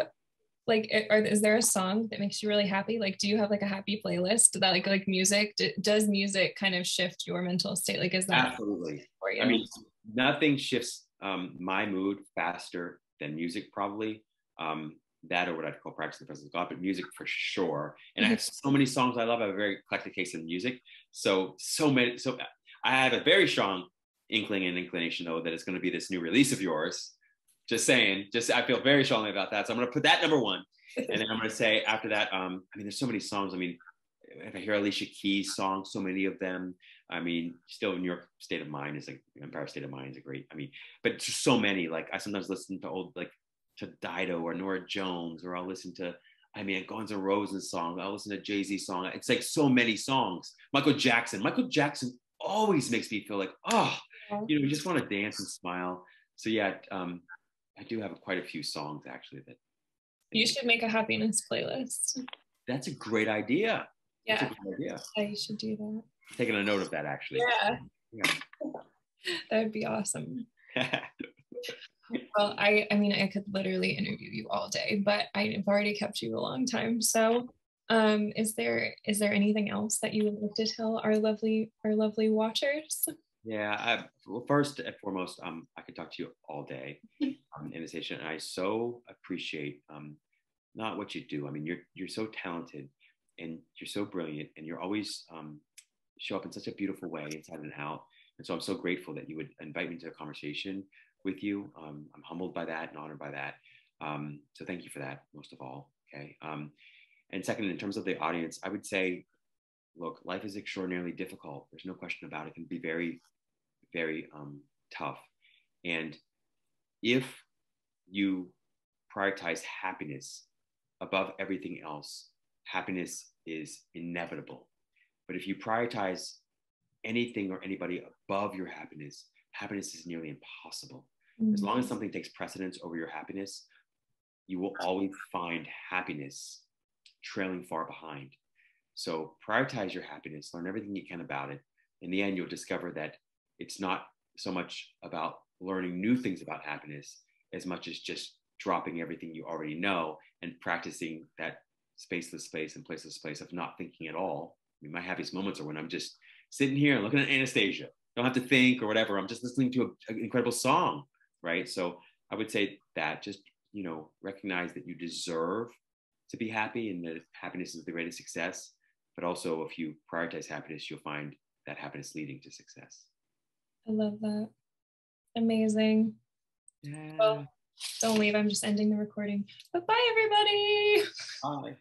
like, is there a song that makes you really happy? Like, do you have like a happy playlist that like music? Does music kind of shift your mental state? Like, is that absolutely for you? I mean, nothing shifts my mood faster than music, probably. That or what I'd call practice the presence of God, but music for sure. And I have so many songs I love. I have a very eclectic taste in music. So many. So I have a very strong inkling and inclination, though, that it's going to be this new release of yours. Just saying, I feel very strongly about that. So I'm going to put that number one. And then I'm going to say after that, I mean, there's so many songs. I mean, if I hear Alicia Keys songs, so many of them. I mean, still New York State of Mind is like, Empire State of Mind is a great, I mean, but just so many. Like I sometimes listen to old, like to Dido or Nora Jones, or I'll listen to, I mean, Guns N' Roses song. I'll listen to Jay-Z song. It's like so many songs. Michael Jackson always makes me feel like, oh, you know, you just want to dance and smile. So yeah, I do have quite a few songs actually that. You should make a happiness playlist. That's a great idea. Yeah, that's a great idea. Yeah, you should do that. Taking a note of that actually. Yeah. That would be awesome. Well, I mean, I could literally interview you all day, but I've already kept you a long time. So, is there anything else that you would like to tell our lovely watchers? Yeah, well, first and foremost, I could talk to you all day, Anastasia, and I so appreciate not what you do. I mean, you're so talented, and you're so brilliant, and you're always show up in such a beautiful way, inside and out. And so I'm so grateful that you would invite me to a conversation with you. I'm humbled by that and honored by that. So thank you for that, most of all. Okay. And second, in terms of the audience, I would say, look, life is extraordinarily difficult. There's no question about it. It can be very, very tough. And if you prioritize happiness above everything else, happiness is inevitable. But if you prioritize anything or anybody above your happiness, happiness is nearly impossible. As long as something takes precedence over your happiness, you will always find happiness trailing far behind. So prioritize your happiness, learn everything you can about it. In the end, you'll discover that it's not so much about learning new things about happiness as much as just dropping everything you already know and practicing that spaceless space and placeless space of not thinking at all. I mean, my happiest moments are when I'm just sitting here and looking at Anastasia. Don't have to think or whatever. I'm just listening to an incredible song, right? So I would say that just, you know, recognize that you deserve to be happy and that happiness is the greatest success. But also, if you prioritize happiness, you'll find that happiness leading to success. I love that. Amazing. Yeah. Well, don't leave. I'm just ending the recording. But bye, everybody. Bye.